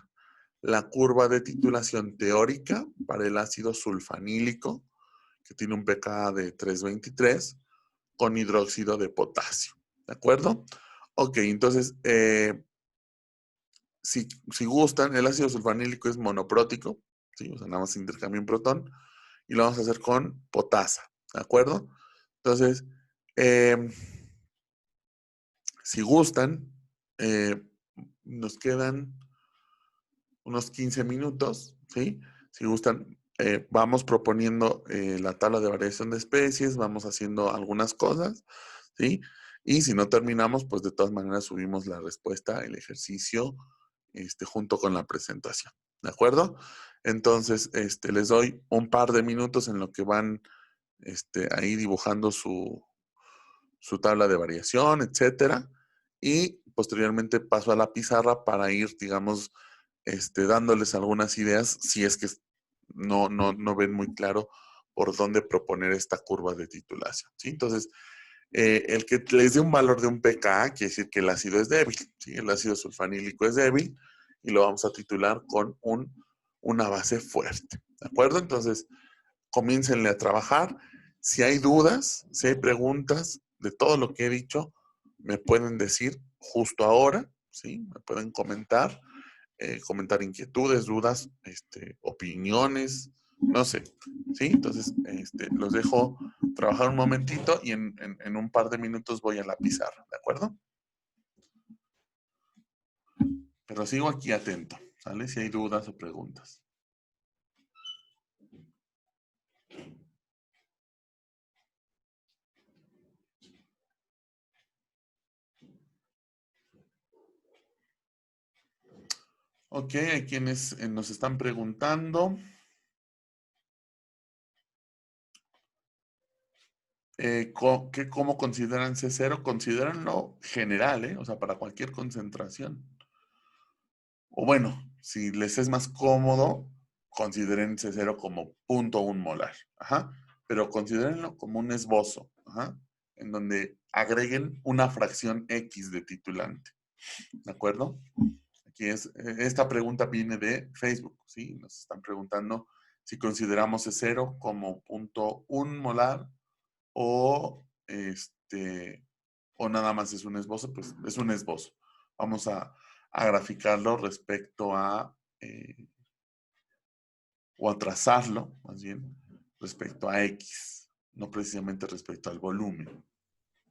Speaker 1: la curva de titulación teórica para el ácido sulfanílico, que tiene un pK de 323, con hidróxido de potasio. ¿De acuerdo? Ok, entonces, si gustan, el ácido sulfanílico es monoprótico, ¿sí? O sea, nada más intercambia un protón, y lo vamos a hacer con potasa. ¿De acuerdo? Entonces, si gustan, nos quedan unos 15 minutos, ¿sí? Si gustan, vamos proponiendo la tabla de variación de especies, vamos haciendo algunas cosas, ¿sí? Y si no terminamos, pues de todas maneras subimos la respuesta, el ejercicio, junto con la presentación, ¿de acuerdo? Entonces, les doy un par de minutos en lo que van ahí dibujando su tabla de variación, etcétera. Y posteriormente paso a la pizarra para ir, digamos, dándoles algunas ideas si es que no ven muy claro por dónde proponer esta curva de titulación, ¿sí? Entonces, el que les dé un valor de un pKa quiere decir que el ácido es débil, ¿sí? El ácido sulfanílico es débil y lo vamos a titular con una base fuerte, ¿de acuerdo? Entonces, comiéncenle a trabajar. Si hay dudas, si hay preguntas de todo lo que he dicho, me pueden decir justo ahora, ¿sí? Me pueden comentar inquietudes, dudas, opiniones, no sé, ¿sí? Entonces, los dejo trabajar un momentito y en un par de minutos voy a la pizarra, ¿de acuerdo? Pero sigo aquí atento, ¿sale? Si hay dudas o preguntas. Ok, hay quienes nos están preguntando. ¿Cómo consideran C0? Considéranlo general, ¿eh? O sea, para cualquier concentración. O bueno, si les es más cómodo, consideren C0 como 0.1 molar. Ajá. Pero considérenlo como un esbozo. Ajá. En donde agreguen una fracción X de titulante. ¿De acuerdo? Esta pregunta viene de Facebook, ¿sí? Nos están preguntando si consideramos C0 como 0.1 molar o o nada más es un esbozo, pues es un esbozo. Vamos a graficarlo respecto o a trazarlo, más bien, respecto a X, no precisamente respecto al volumen.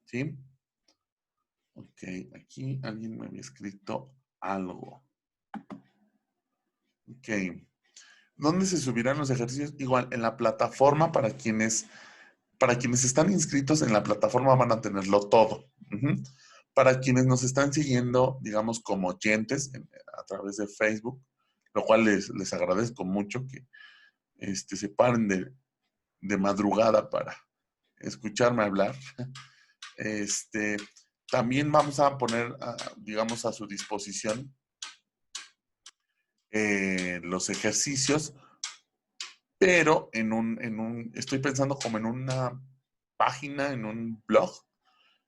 Speaker 1: ¿Sí? Ok, aquí alguien me había escrito algo. Ok. ¿Dónde se subirán los ejercicios? Igual, en la plataforma para quienes están inscritos en la plataforma van a tenerlo todo. Uh-huh. Para quienes nos están siguiendo, digamos, como oyentes a través de Facebook, lo cual les agradezco mucho que se paren de madrugada para escucharme hablar. Este, También vamos a poner, digamos, a su disposición los ejercicios, pero estoy pensando como página, en un blog.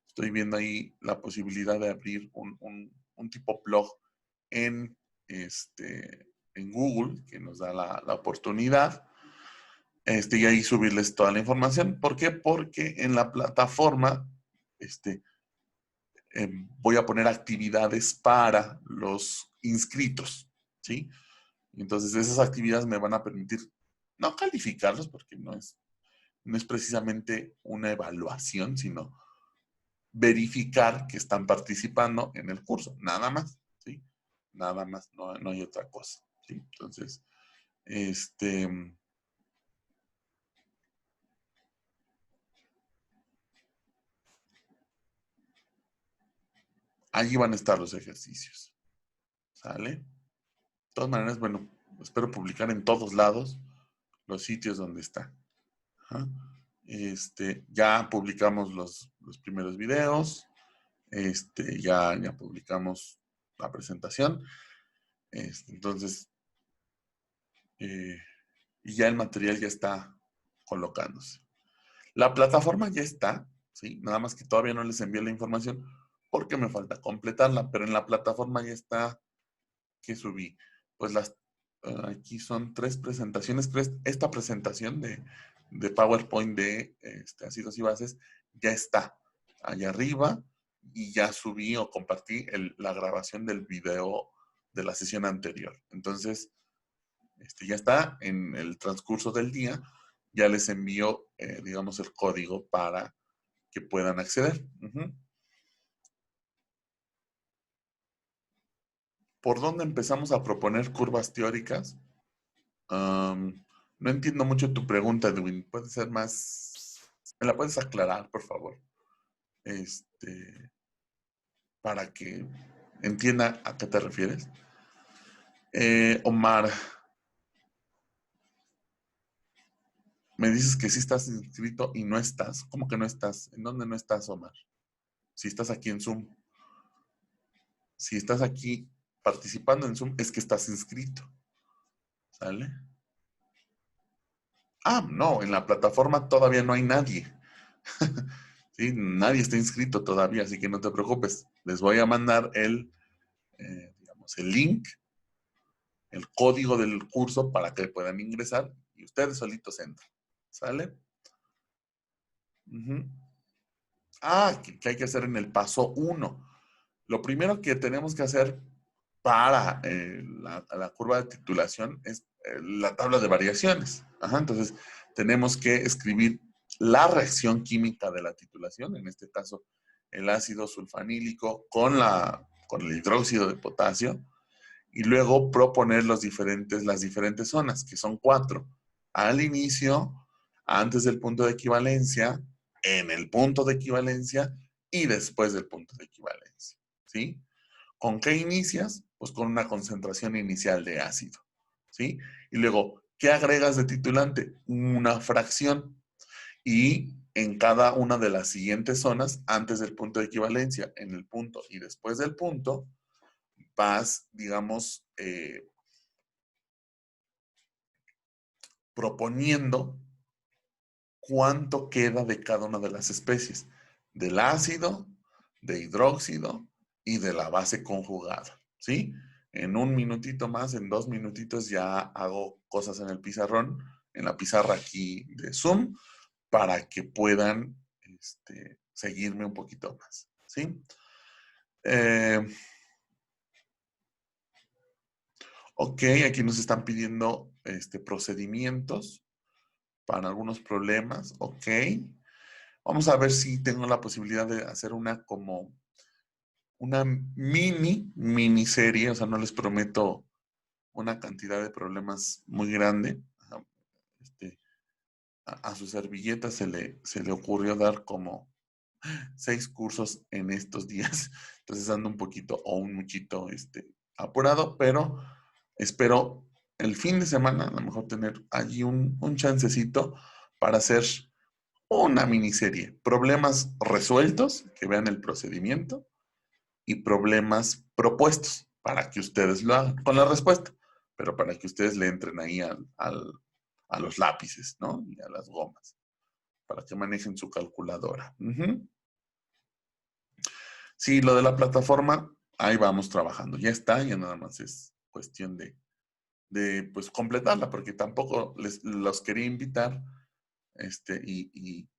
Speaker 1: Estoy viendo ahí la posibilidad de abrir un tipo blog en, en Google, que nos da la oportunidad, y ahí subirles toda la información. ¿Por qué? Porque en la plataforma, voy a poner actividades para los inscritos, ¿sí? Entonces esas actividades me van a permitir no calificarlos, porque no es precisamente una evaluación, sino verificar que están participando en el curso, nada más, ¿sí? Nada más, no hay otra cosa, ¿sí? Entonces, allí van a estar los ejercicios, ¿sale? De todas maneras, bueno, espero publicar en todos lados los sitios donde está. Ajá. Ya publicamos los primeros videos, ya publicamos la presentación, entonces, y ya el material ya está colocándose. La plataforma ya está, ¿sí? Nada más que todavía no les envié la información porque me falta completarla, pero en la plataforma ya está que subí. Pues aquí son 3 presentaciones. Esta presentación de PowerPoint de ácidos y bases ya está allá arriba y ya subí o compartí la grabación del video de la sesión anterior. Entonces, ya está en el transcurso del día. Ya les envío, digamos, el código para que puedan acceder. ¿Por dónde empezamos a proponer curvas teóricas? No entiendo mucho tu pregunta, Edwin. ¿Puede ser más? ¿Me la puedes aclarar, por favor? Para que entienda a qué te refieres. Omar, me dices que sí estás inscrito y no estás. ¿Cómo que no estás? ¿En dónde no estás, Omar? Si estás aquí en Zoom. Si estás aquí participando en Zoom, es que estás inscrito. ¿Sale? No, en la plataforma todavía no hay nadie. ¿Sí? Nadie está inscrito todavía, así que no te preocupes. Les voy a mandar digamos, el link, el código del curso para que puedan ingresar y ustedes solitos entran. ¿Sale? Uh-huh. ¿Qué hay que hacer en el paso 1? Lo primero que tenemos que hacer para la curva de titulación es la tabla de variaciones. Entonces, tenemos que escribir la reacción química de la titulación, en este caso, el ácido sulfanílico con el hidróxido de potasio, y luego proponer las diferentes zonas, que son 4. Al inicio, antes del punto de equivalencia, en el punto de equivalencia y después del punto de equivalencia. ¿Sí? ¿Con qué inicias? Pues con una concentración inicial de ácido. ¿Sí? Y luego, ¿qué agregas de titulante? Una fracción. Y en cada una de las siguientes zonas, antes del punto de equivalencia, en el punto y después del punto, vas, digamos, proponiendo cuánto queda de cada una de las especies, del ácido, de hidróxido y de la base conjugada, ¿sí? En un minutito más, en 2 minutitos ya hago cosas en el pizarrón, en la pizarra aquí de Zoom, para que puedan seguirme un poquito más, ¿sí? Ok, aquí nos están pidiendo procedimientos para algunos problemas, ok. Vamos a ver si tengo la posibilidad de hacer una miniserie, o sea, no les prometo una cantidad de problemas muy grande. A su servilleta se le ocurrió dar como 6 cursos en estos días, entonces ando un poquito o un muchito apurado, pero espero el fin de semana a lo mejor tener allí un chancecito para hacer una miniserie. Problemas resueltos, que vean el procedimiento, y problemas propuestos para que ustedes lo hagan con la respuesta, pero para que ustedes le entren ahí a los lápices, ¿no? Y a las gomas. para que manejen su calculadora. Sí, lo de la plataforma, ahí vamos trabajando. Ya está, ya nada más es cuestión de pues completarla, porque tampoco los quería invitar y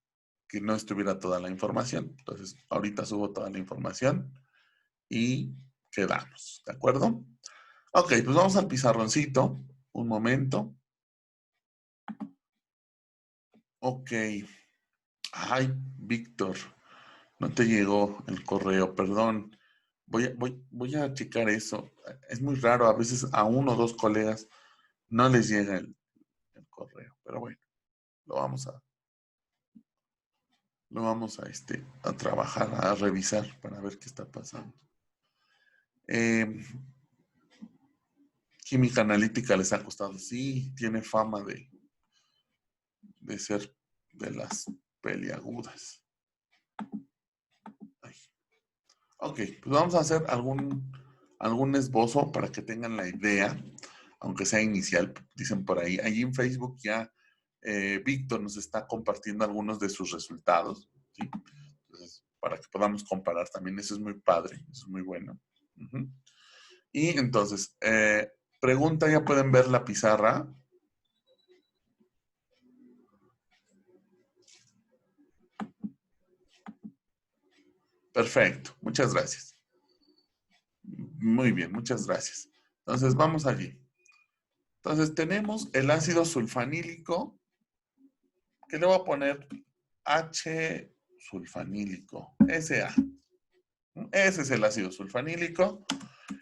Speaker 1: que no estuviera toda la información. Entonces, ahorita subo toda la información y quedamos, ¿de acuerdo? Ok, pues vamos al pizarroncito. Un momento. Ok. Ay, Víctor, no te llegó el correo, perdón. Voy a checar eso. Es muy raro, a veces a uno o dos colegas no les llega el correo, pero bueno, lo vamos a, a trabajar, a revisar para ver qué está pasando. Química analítica les ha costado, sí, tiene fama de ser de las peliagudas. Ay. Ok, pues vamos a hacer algún esbozo para que tengan la idea, aunque sea inicial, dicen por ahí. Allí en Facebook ya Víctor nos está compartiendo algunos de sus resultados, ¿sí? Entonces, para que podamos comparar también, eso es muy padre, eso es muy bueno. Y entonces, pregunta, ya pueden ver la pizarra. Perfecto, muchas gracias. Muy bien, muchas gracias. Entonces, vamos allí. Entonces, tenemos el ácido sulfanílico, que le voy a poner H sulfanílico, SA. Ese es el ácido sulfanílico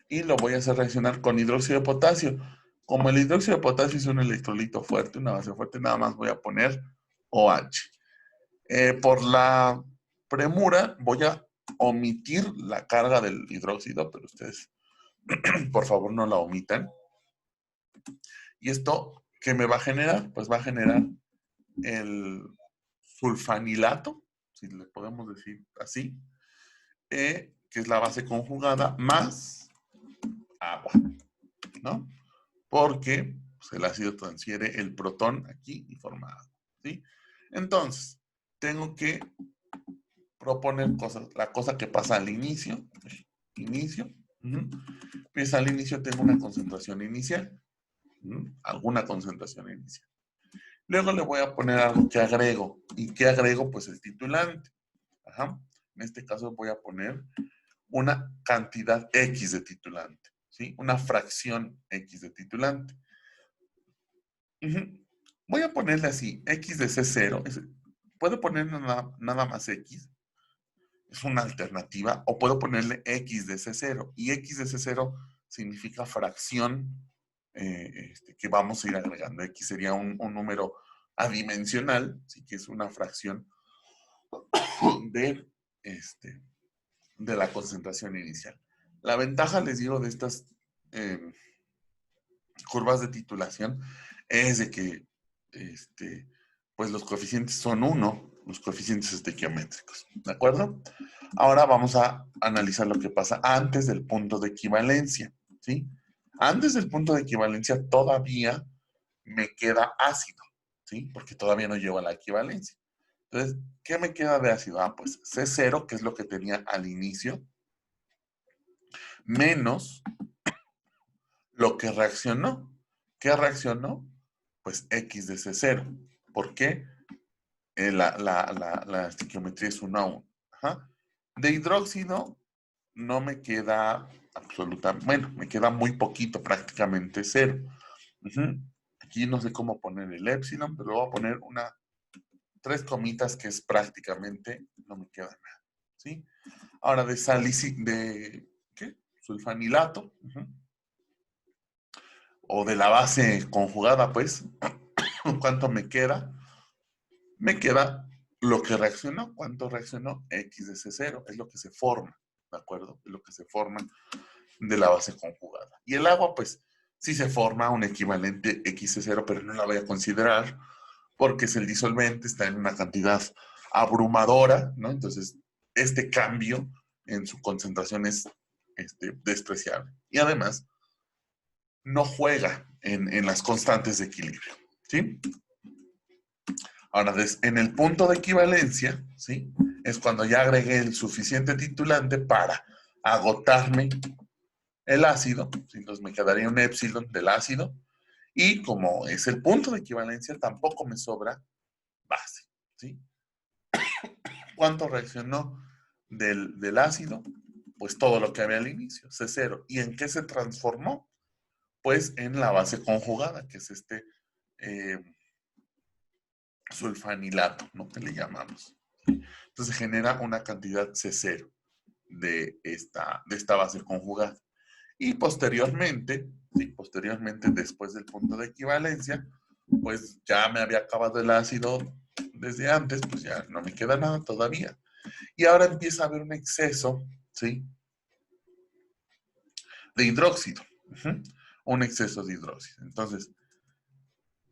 Speaker 1: y lo voy a hacer reaccionar con hidróxido de potasio. Como el hidróxido de potasio es un electrolito fuerte, una base fuerte, nada más voy a poner OH. Por la premura voy a omitir la carga del hidróxido, pero ustedes por favor no la omitan. ¿Y esto qué me va a generar? Pues va a generar el sulfanilato, si le podemos decir así, que es la base conjugada, más agua, ¿no? Porque pues, el ácido transfiere el protón aquí y forma agua, ¿sí? Entonces, tengo que proponer cosas, la cosa que pasa al inicio, pues al inicio tengo una concentración inicial, alguna concentración inicial. Luego le voy a poner algo que agrego. ¿Y qué agrego? Pues el titulante. Ajá. En este caso voy a poner una cantidad X de titulante, ¿sí? Una fracción X de titulante. Voy a ponerle así, X de C0. Puedo poner nada más X. Es una alternativa. O puedo ponerle X de C0. Y X de C0 significa fracción que vamos a ir agregando. X sería un número adimensional, sí que es una fracción de, de la concentración inicial. La ventaja, les digo, de estas curvas de titulación es de que pues los coeficientes son 1, los coeficientes estequiométricos, ¿de acuerdo? Ahora vamos a analizar lo que pasa antes del punto de equivalencia, ¿sí? Antes del punto de equivalencia todavía me queda ácido, ¿sí? Porque todavía no llego a la equivalencia. Entonces, ¿qué me queda de ácido? Ah, pues C0, que es lo que tenía al inicio, menos lo que reaccionó. ¿Qué reaccionó? Pues X de C0. ¿Por qué? La estequiometría es 1 a 1. Ajá. De hidróxido no me queda absolutamente, bueno, me queda muy poquito, prácticamente 0. Aquí no sé cómo poner el épsilon, pero voy a poner 3 comitas que es prácticamente, no me queda nada. ¿Sí? Ahora de ¿qué? Sulfanilato, o de la base conjugada, pues, ¿cuánto me queda? Me queda lo que reaccionó. ¿Cuánto reaccionó? X de C0, es lo que se forma, ¿de acuerdo? Es lo que se forma de la base conjugada. Y el agua, pues, sí se forma un equivalente XC0, pero no la voy a considerar porque es el disolvente, está en una cantidad abrumadora, ¿no? Entonces, este cambio en su concentración es despreciable. Y además, no juega en las constantes de equilibrio, ¿sí? Ahora, en el punto de equivalencia, ¿sí? Es cuando ya agregué el suficiente titulante para agotarme el ácido, ¿sí? Entonces me quedaría un épsilon del ácido, y como es el punto de equivalencia, tampoco me sobra base, ¿sí? ¿Cuánto reaccionó del ácido? Pues todo lo que había al inicio, C0. ¿Y en qué se transformó? Pues en la base conjugada, que es este eh, sulfanilato, ¿no? Que le llamamos. Entonces genera una cantidad C0 de esta base conjugada. Y posteriormente, sí, posteriormente, después del punto de equivalencia, pues ya me había acabado el ácido desde antes, pues ya no me queda nada todavía. Y ahora empieza a haber un exceso, ¿sí? De hidróxido. Un exceso de hidróxido. Entonces,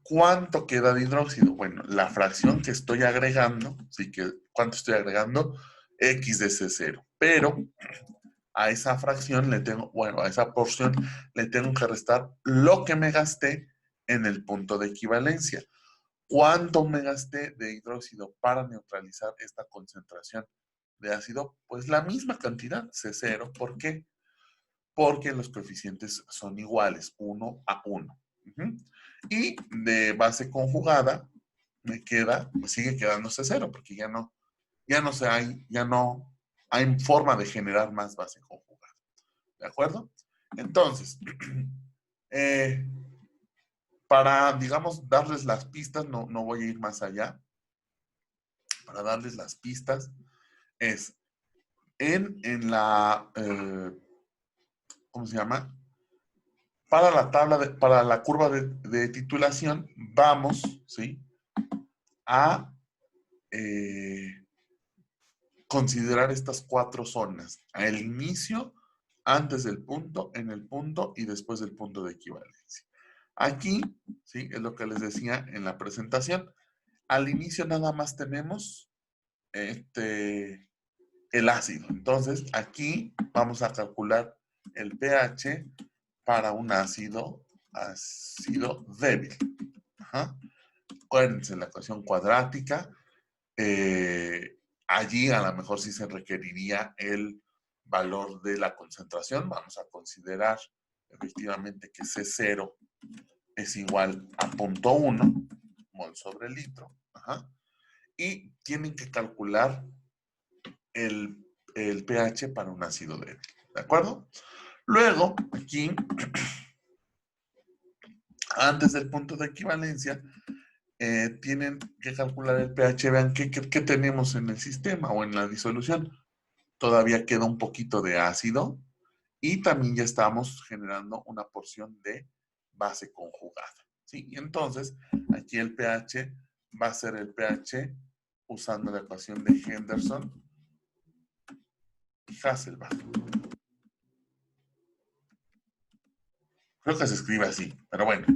Speaker 1: ¿cuánto queda de hidróxido? Bueno, la fracción que estoy agregando, ¿sí? ¿Cuánto estoy agregando? X de C0. Pero a esa fracción le tengo, bueno, a esa porción le tengo que restar lo que me gasté en el punto de equivalencia. ¿Cuánto me gasté de hidróxido para neutralizar esta concentración de ácido? Pues la misma cantidad, C0. ¿Por qué? Porque los coeficientes son iguales, 1 a 1. Y de base conjugada me sigue quedando C0, porque ya no hay forma de generar más base conjugada. ¿De acuerdo? Entonces, eh, para, digamos, darles las pistas, no voy a ir más allá. Para darles las pistas, es en la, ¿cómo se llama? Para la para la curva de titulación, vamos, ¿sí? A considerar estas 4 zonas. Al inicio, antes del punto, en el punto y después del punto de equivalencia. Aquí, ¿sí? Es lo que les decía en la presentación. Al inicio nada más tenemos el ácido. Entonces, aquí vamos a calcular el pH para un ácido débil. Ajá. Acuérdense, la ecuación cuadrática, allí a lo mejor sí se requeriría el valor de la concentración. Vamos a considerar efectivamente que C0 es igual a 0.1 mol sobre litro. Ajá. Y tienen que calcular el pH para un ácido débil. ¿De acuerdo? Luego, aquí, antes del punto de equivalencia, tienen que calcular el pH. Vean qué tenemos en el sistema o en la disolución. Todavía queda un poquito de ácido y también ya estamos generando una porción de base conjugada. ¿Sí? Y entonces, aquí el pH va a ser el pH usando la ecuación de Henderson y Hasselbalch. Creo que se escribe así, pero bueno.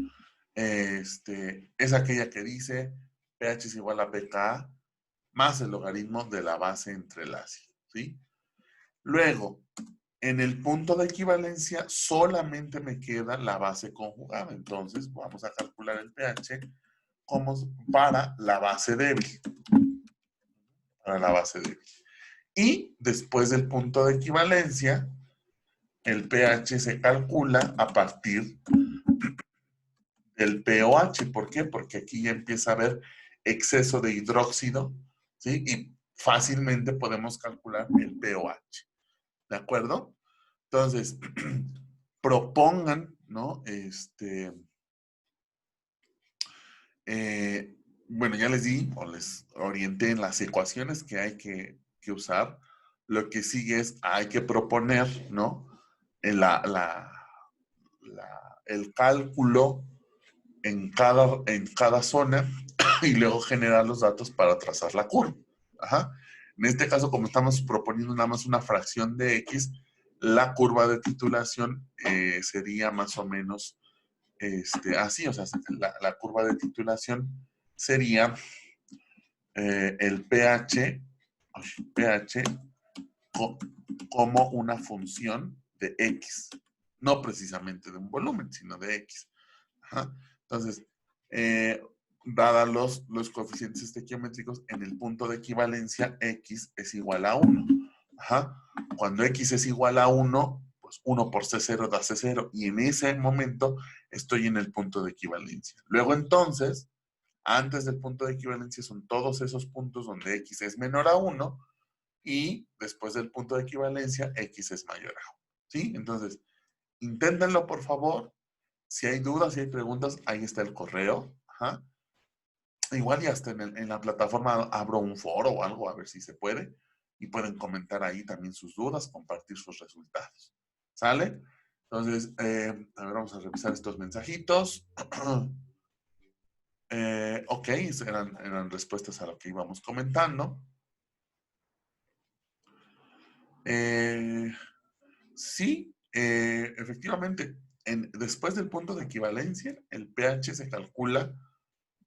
Speaker 1: Es aquella que dice pH es igual a pKa más el logaritmo de la base entre el ácido, ¿sí? Luego, en el punto de equivalencia solamente me queda la base conjugada. Entonces, vamos a calcular el pH como para la base débil. Para la base débil. Y después del punto de equivalencia, el pH se calcula a partir del pOH. ¿Por qué? Porque aquí ya empieza a haber exceso de hidróxido, ¿sí? Y fácilmente podemos calcular el pOH. ¿De acuerdo? Entonces, propongan, ¿no? Bueno, ya les di o les orienté en las ecuaciones que hay que usar. Lo que sigue es, hay que proponer, ¿no? En el cálculo en cada zona y luego generar los datos para trazar la curva. Ajá. En este caso, como estamos proponiendo nada más una fracción de X, la curva de titulación sería más o menos así, o sea, la curva de titulación sería el pH como una función de X, no precisamente de un volumen, sino de X. Ajá. Entonces, dadas los coeficientes estequiométricos, en el punto de equivalencia x es igual a 1. Ajá. Cuando x es igual a 1, pues 1 por C0 da C0. Y en ese momento estoy en el punto de equivalencia. Luego entonces, antes del punto de equivalencia son todos esos puntos donde x es menor a 1 y después del punto de equivalencia x es mayor a 1. ¿Sí? Entonces, inténtenlo por favor. Si hay dudas, si hay preguntas, ahí está el correo. Ajá. Igual ya hasta en la plataforma abro un foro o algo, a ver si se puede. Y pueden comentar ahí también sus dudas, compartir sus resultados. ¿Sale? Entonces, a ver, vamos a revisar estos mensajitos. Ok, eran respuestas a lo que íbamos comentando. Sí, efectivamente, después del punto de equivalencia, el pH se calcula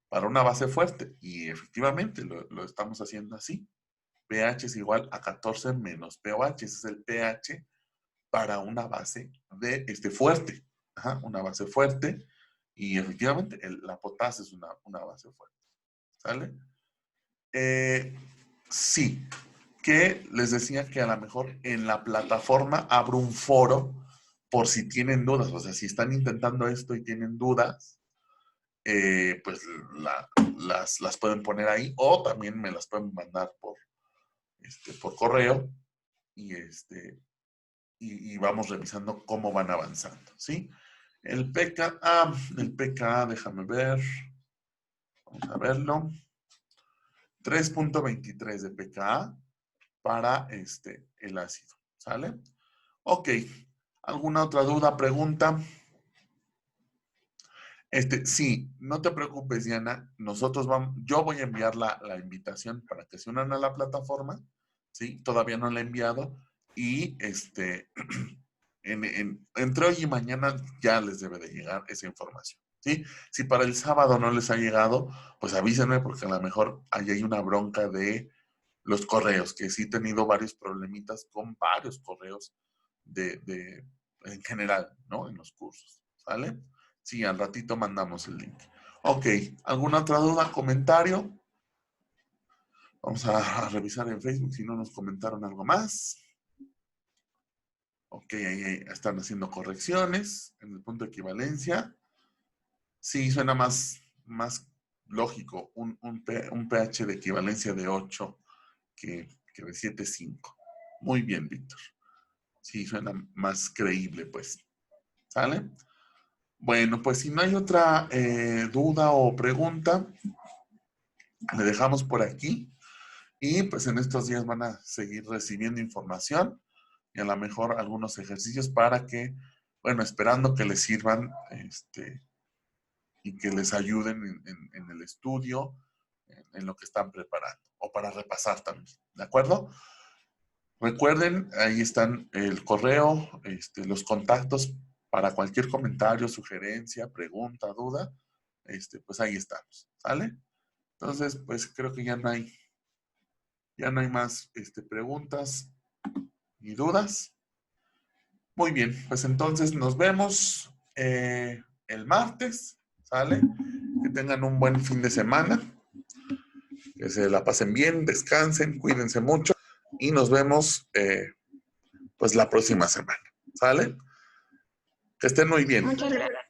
Speaker 1: para una base fuerte. Y efectivamente lo estamos haciendo así. pH es igual a 14 menos pOH. Ese es el pH para una base fuerte. Ajá, una base fuerte. Y efectivamente la potasa es una base fuerte. ¿Sale? Sí. Que les decía que a lo mejor en la plataforma abro un foro por si tienen dudas. O sea, si están intentando esto y tienen dudas, pues las pueden poner ahí o también me las pueden mandar por correo y vamos revisando cómo van avanzando, ¿sí? El PKA, déjame ver, vamos a verlo, 3.23 de PKA para el ácido, ¿sale? Ok, ¿alguna otra duda, pregunta? Sí, no te preocupes, Diana. Yo voy a enviar la invitación para que se unan a la plataforma, ¿sí? Todavía no la he enviado. Y entre hoy y mañana ya les debe de llegar esa información, ¿sí? Si para el sábado no les ha llegado, pues avísenme porque a lo mejor ahí hay una bronca de los correos, que sí he tenido varios problemitas con varios correos en general, ¿no? En los cursos, ¿sale? Sí, al ratito mandamos el link. Ok, ¿alguna otra duda, comentario? Vamos a revisar en Facebook si no nos comentaron algo más. Ok, ahí están haciendo correcciones en el punto de equivalencia. Sí, suena más lógico un pH de equivalencia de 8 que de 7.5. Muy bien, Víctor. Sí, suena más creíble, pues. ¿Sale? Bueno, pues si no hay otra duda o pregunta, le dejamos por aquí. Y pues en estos días van a seguir recibiendo información y a lo mejor algunos ejercicios para que, bueno, esperando que les sirvan y que les ayuden en el estudio, en lo que están preparando o para repasar también. ¿De acuerdo? Recuerden, ahí están el correo, los contactos para cualquier comentario, sugerencia, pregunta, duda, pues ahí estamos, ¿sale? Entonces, pues creo que ya no hay más preguntas ni dudas. Muy bien, pues entonces nos vemos el martes, ¿sale? Que tengan un buen fin de semana, que se la pasen bien, descansen, cuídense mucho y nos vemos pues la próxima semana, ¿sale? Que estén muy bien.
Speaker 2: Muchas gracias.